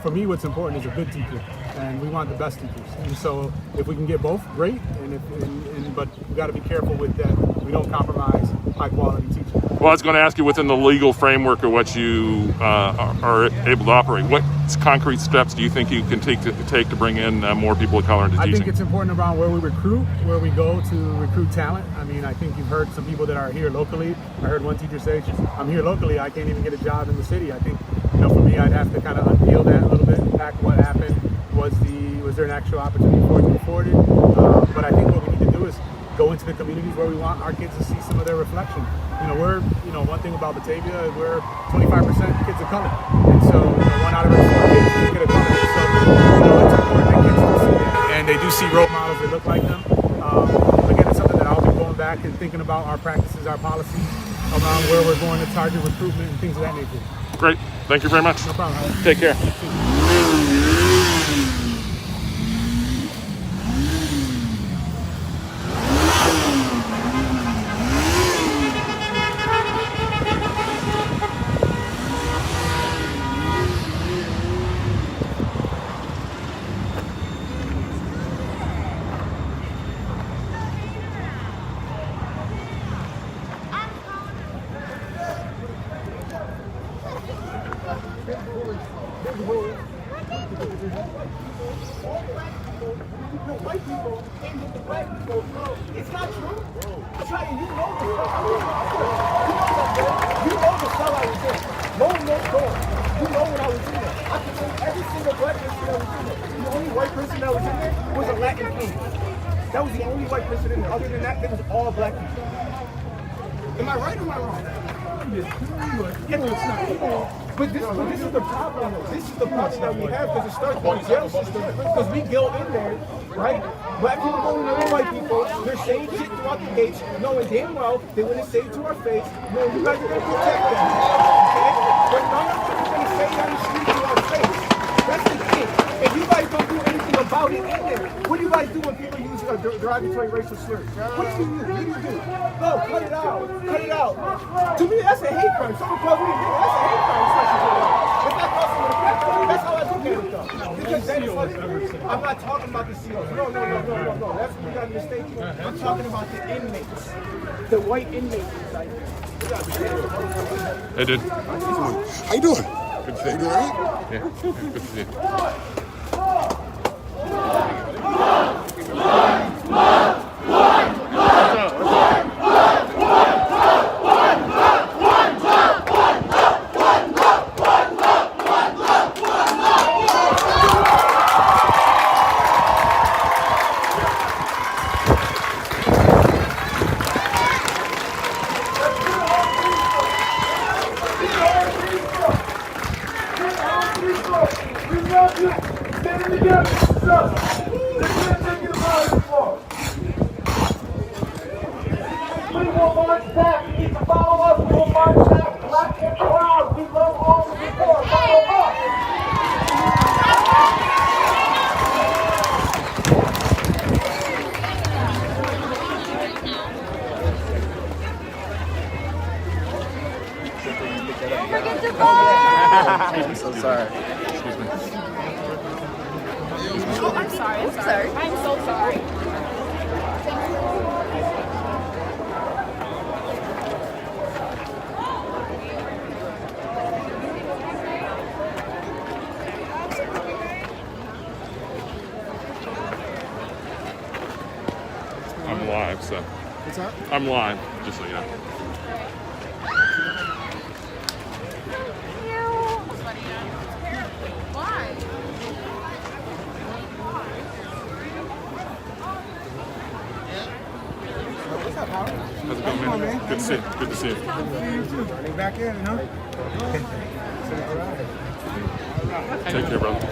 for me, what's important is a good teacher, and we want the best teachers. And so if we can get both, great. But we got to be careful with that. We don't compromise high quality teaching. Well, I was going to ask you, within the legal framework of what you are able to operate, what concrete steps do you think you can take to bring in more people of color into teaching? I think it's important around where we recruit, where we go to recruit talent. I mean, I think you've heard some people that are here locally. I heard one teacher say, I'm here locally, I can't even get a job in the city. I think, for me, I'd have to kind of unpeel that a little bit. In fact, what happened was there an actual opportunity for it to be afforded? But I think what we need to do is go into the communities where we want our kids to see some of their reflection. One thing about Batavia is we're 25% kids of color. And so, 1 out of every 4 kids is a kid of color. So, it's important that kids do see that. And they do see role models that look like them. Again, it's something that I'll be going back and thinking about our practices, our policies, around where we're going to target recruitment and things of that nature. Great. Thank you very much. No problem. Take care. White people and the black people. It's not true. Try, you know the cell I was in. No one knows door. You know when I was in there. I can name every single black person that was in there. The only white person that was in there was a Latin king. That was the only white person in there. Other than that, it was all black people. Am I right or am I wrong? But this is the problem. This is the problem that we have, because it starts with the jail system. Because we go in there, right? Black people go in there with white people. They're saying shit throughout the gates, knowing damn well they wouldn't say it to our face. Knowing you guys are going to protect them. Okay? But none of them are going to say it on the street to our face. That's the thing. If you guys don't do anything about it in there, what do you guys do when people use derogatory racial slurs? What do you do? No, cut it out. Cut it out. To me, that's a hate crime. Someone calls me a nigga, that's a hate crime. If that calls someone a crack, that's how I look at it though. Because that is like, I'm not talking about the COs. No. That's what we got mistaken. I'm talking about the inmates. The white inmates. Hey, dude. How you doing? Good to see you. You doing all right? Yeah. Good to see you. Sorry. Excuse me. Oh, I'm sorry. I'm sorry. I'm so sorry. I'm live, so. What's that? I'm live, just so you know. Why? How's it going, man? Good to see you. Good to see you. Running back in, huh? Take care, brother.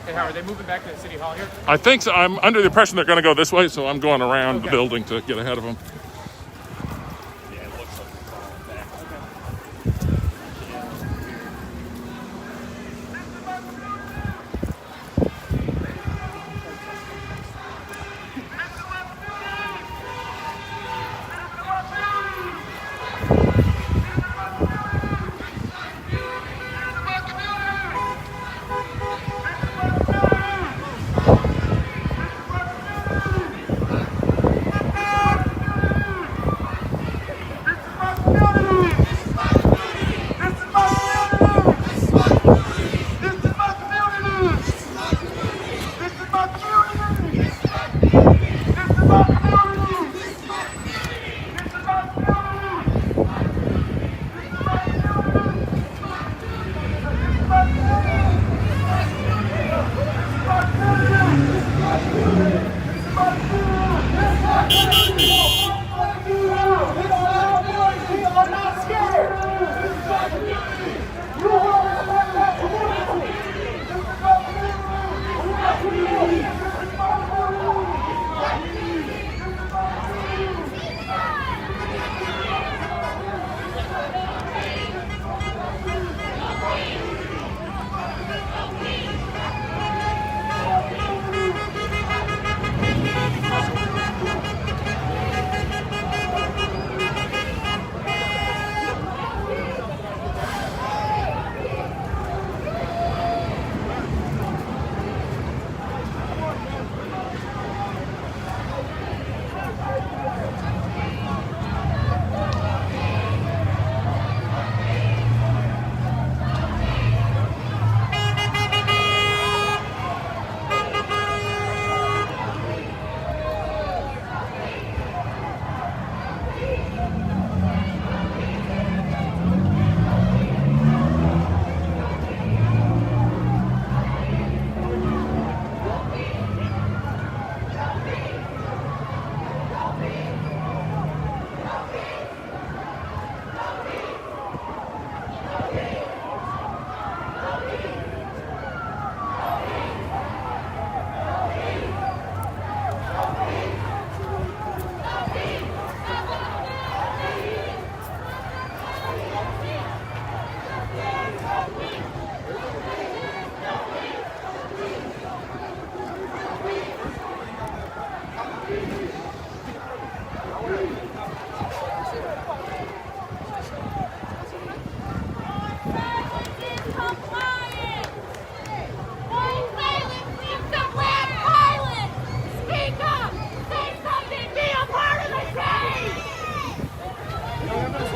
Hey, Howard, are they moving back to the city hall here? I think so. I'm under the impression they're going to go this way, so I'm going around the building to get ahead of them.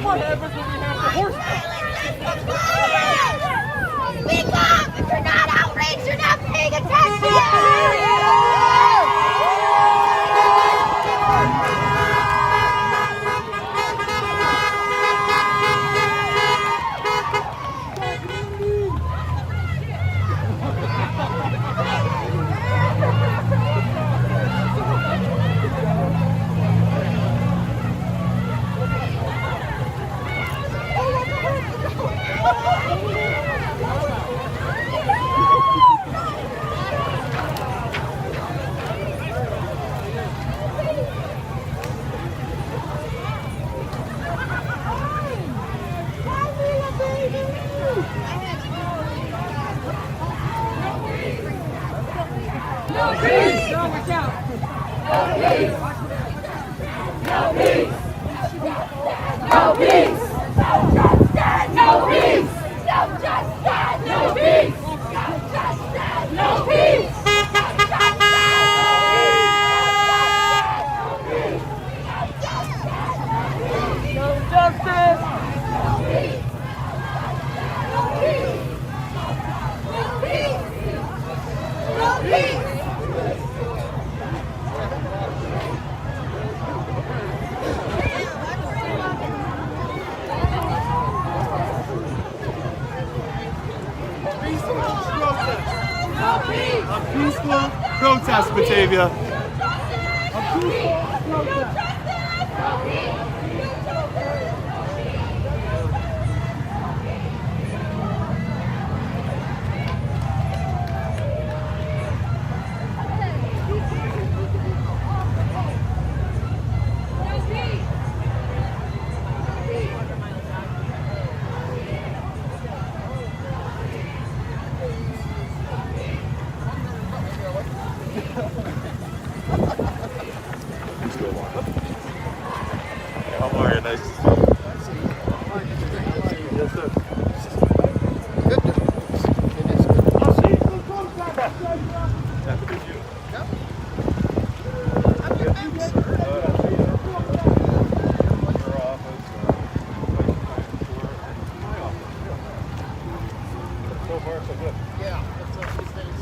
What happens when we have the horse? Speak up! If you're not outraged, you're not paying attention! protest, Batavia. How are you? Nice to see you. Yes, sir. Happy to meet you. So far, so good. Yeah, that's what she says.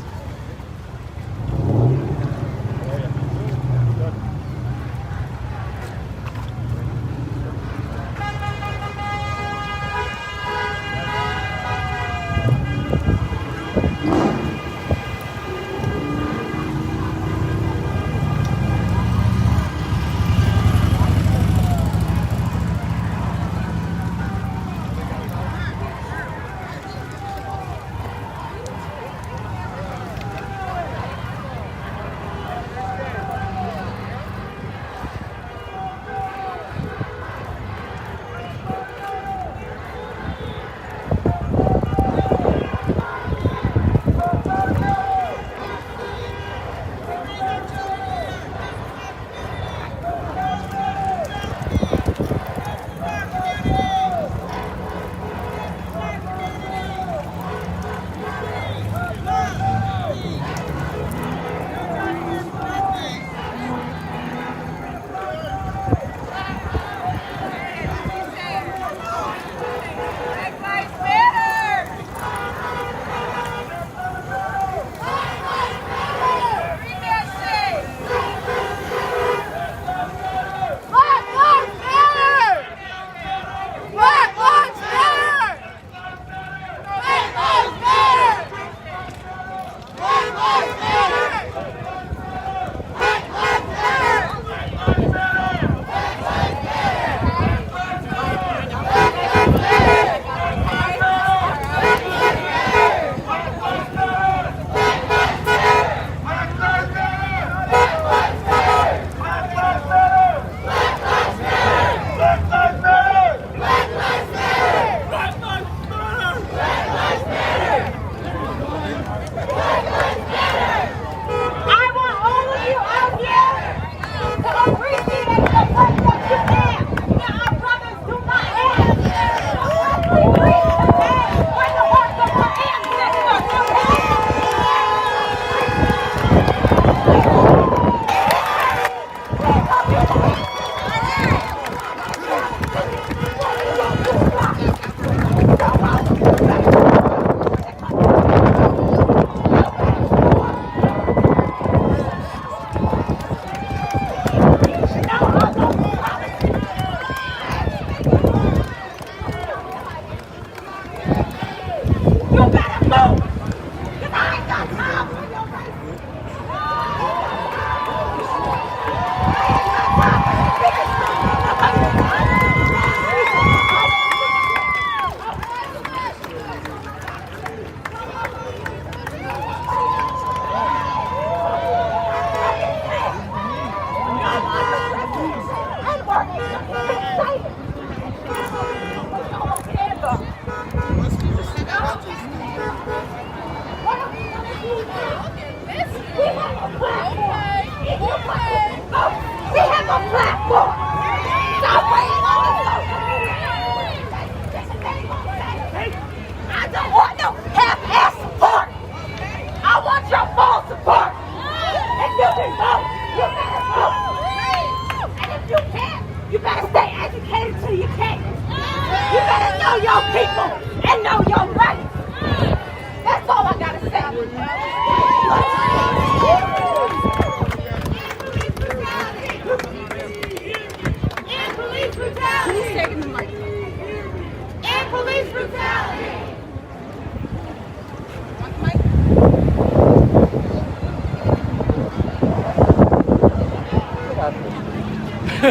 You're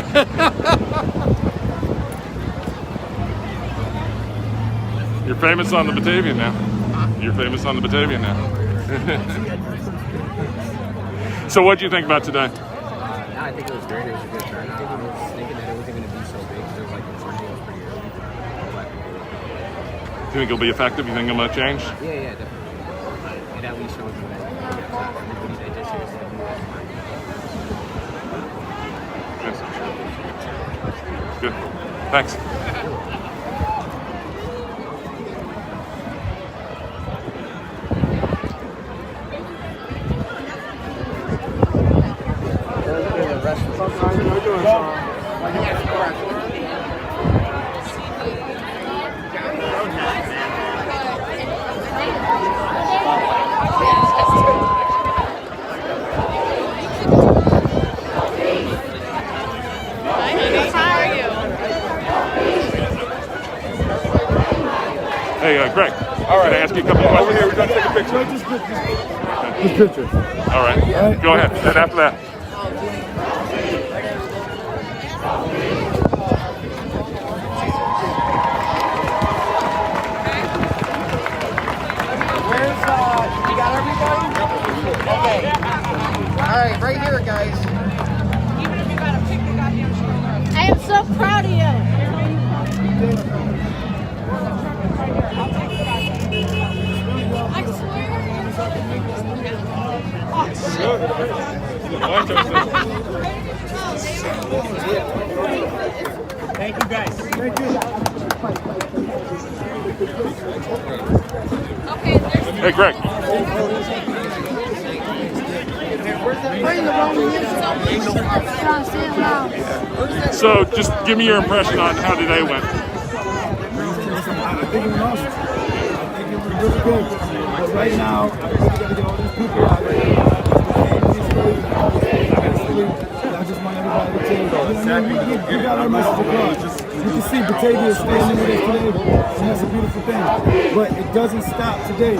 famous on the Batavia now. You're famous on the Batavia now. So what do you think about today? I think it was great. It was a good turnout. I was thinking that it wasn't going to be so big because it was like the morning was pretty early. Do you think it'll be effective? You think it'll change? Yeah, definitely. It at least shows me that everybody that just here is Good. Thanks. Hey, Greg. All right. Can I ask you a couple questions? Over here, we're going to take a picture. This picture. All right. Go ahead. And after that. You got everybody? Okay. All right, right here, guys. Even if you got to pick the goddamn shoulder. I am so proud of you. I Thank you, guys. Thank you. Hey, Greg. So, just give me your impression on how today went. I think it went awesome. I think it was really good. But right now, we got to get all these people out there. I just want everybody to change. We got our message across. You can see Batavia standing with us today, and that's a beautiful thing. But it doesn't stop today.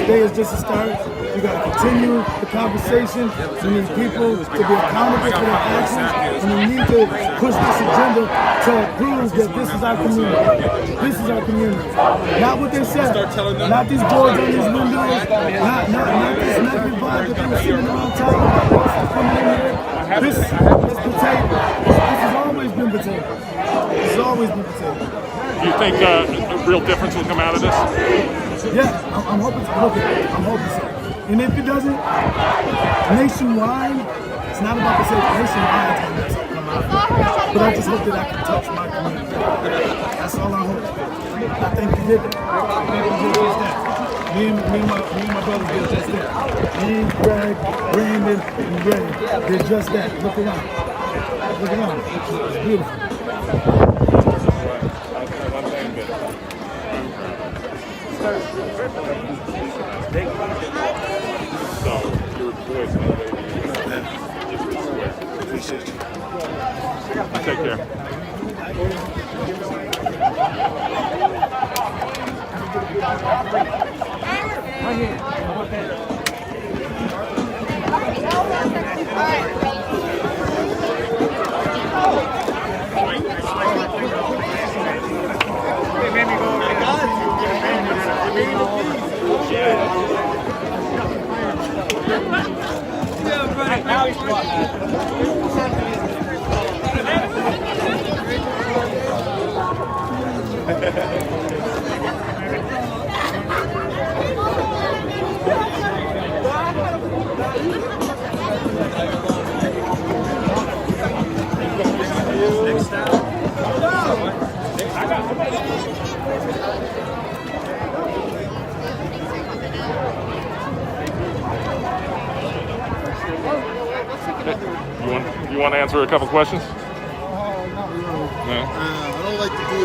Today is just a start. We got to continue the conversation. We need people to be accountable for their actions, and we need to push this agenda to prove that this is our community. This is our community. Not what they said. Not these boards on these windows. Not this negative vibe that they were sitting around talking about. Coming in here. This is Batavia. This has always been Batavia. This has always been Batavia. Do you think a real difference will come out of this? Yeah, I'm hoping so. I'm hoping so. And if it doesn't, nationwide, it's not about the same nationwide that's going to come out. But I just hope that I can touch my community. That's all I hope. I think we did it. I think we did just that. Me and my brothers did just that. Me, Greg, Brandon, and Ray did just that. Look around. Look around. It's beautiful. So, your voice appreciate you. Take care. Now he's You want to answer a couple questions? Not really. No? I don't like to do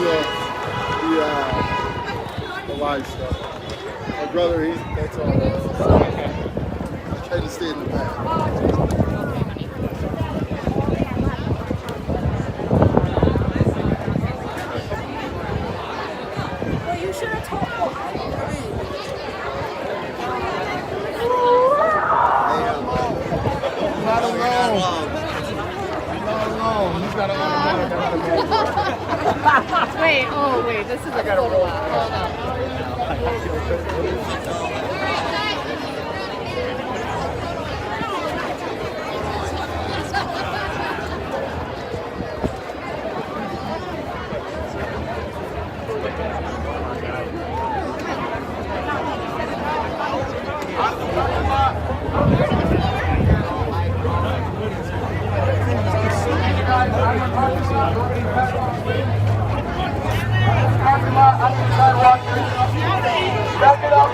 the live stuff. My brother, that's all. I try to stay in the back. Well, you should have told me. Not alone. Not alone. You got this is a photo op. Hold Back it up,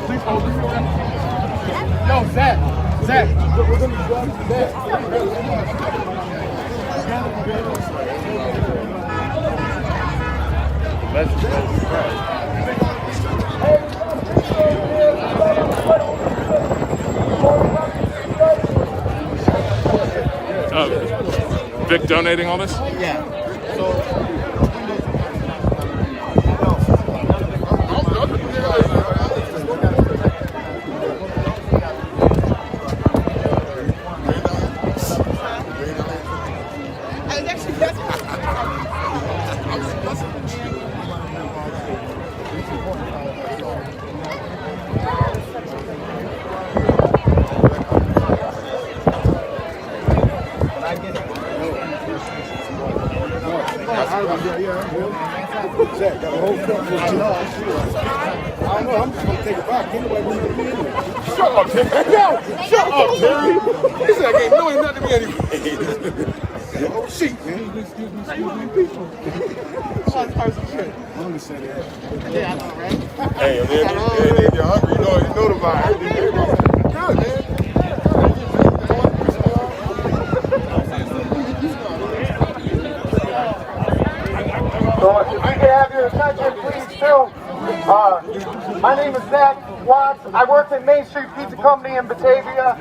Please hold this. No, Zach. We're going to go to Zach. Vic donating all this? Yeah. Zach, got a whole cup full of juice. I don't know, I'm just gonna take it back. Anyway, we're gonna be in it. Shut up, Terry. No, shut up, Terry. He said I can't know him nothing to me anyway. Oh, shit, man. Excuse me. I only said that. Yeah, I know, right? Hey, if you're hungry, you know the vibe. Good, man. So if you can have your attention, please, too. My name is Zach Watts. I work at Main Street Pizza Company in Batavia.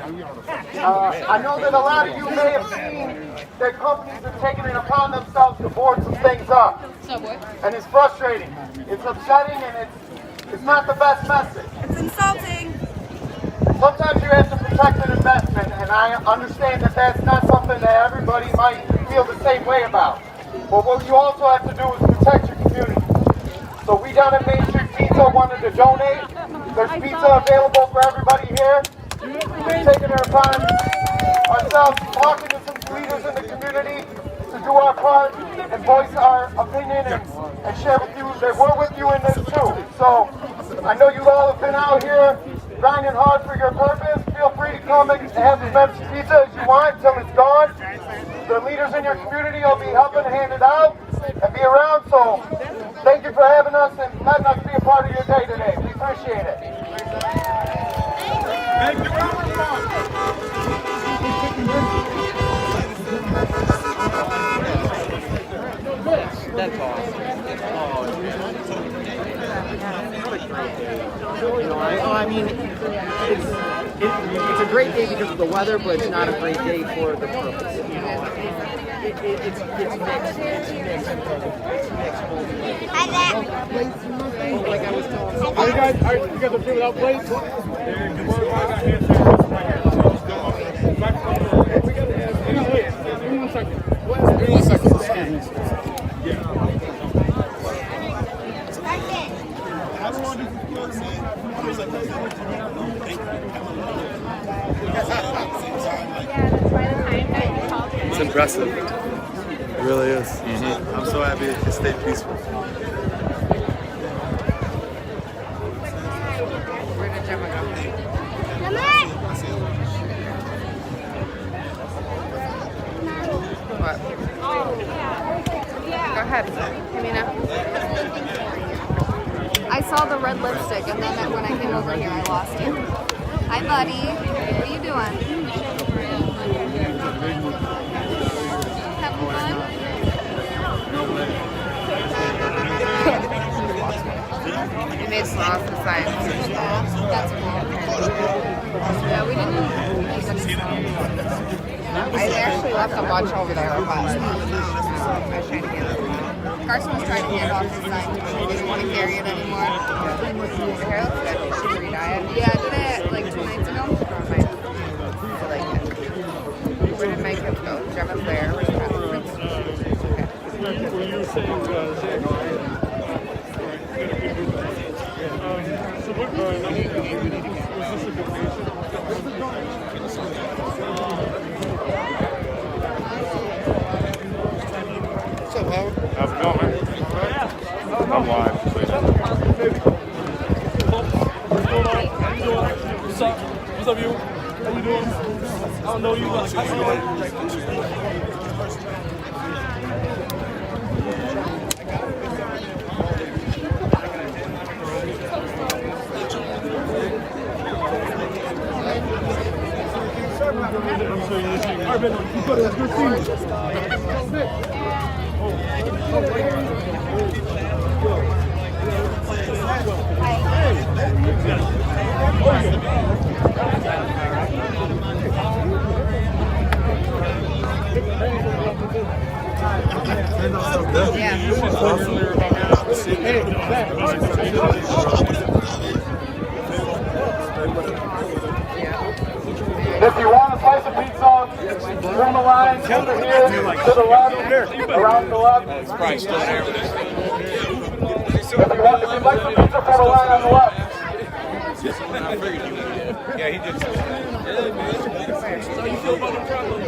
I know that a lot of you may have seen that companies are taking it upon themselves to board some things up. And it's frustrating. It's upsetting, and it's not the best message. It's insulting. Sometimes you have to protect an investment, and I understand that that's not something that everybody might feel the same way about. But what you also have to do is protect your community. So we down at Main Street Pizza wanted to donate. There's pizza available for everybody here. We're taking it upon ourselves, talking to some leaders in the community to do our part and voice our opinion and share with you that we're with you in this too. So I know you all have been out here grinding hard for your purpose. Feel free to come and have as much pizza as you want until it's gone. The leaders in your community will be helping hand it out and be around. So thank you for having us and letting us be a part of your day today. We appreciate it. Thank you very much. That's awesome. You know, I mean, it's a great day because of the weather, but it's not a great day for the purpose. You know, it's mixed. Like I was telling Are you guys okay without plates? It's impressive. It really is. Mm-hmm. I'm so happy it stayed peaceful. Go ahead. I saw the red lipstick, and then when I came over here, I lost you. Hi, buddy. What are you doing? Having fun? We made sauce and science. That's cool. Yeah, we didn't make any sauce. I actually left a bunch over there, but I was trying to get it. Carson was trying to hand off his sign. He didn't want to carry it anymore. Your hair looks good. Did you re-dye it? Yeah, I did it like 2 nights ago. I like it. Where did my kids go? Gemma's there. Where's Pat? What's up, Howard? How's it going, man? I'm live. What's up? What's up, you? How you doing? I don't know you, but how you doing? All right, man. You got it. Good seeing If you want a slice of pizza, from the line over here to the left, around the left. It's probably still there. If you'd like some pizza, from the line on the left. Yeah, he did. How you feel about the problem?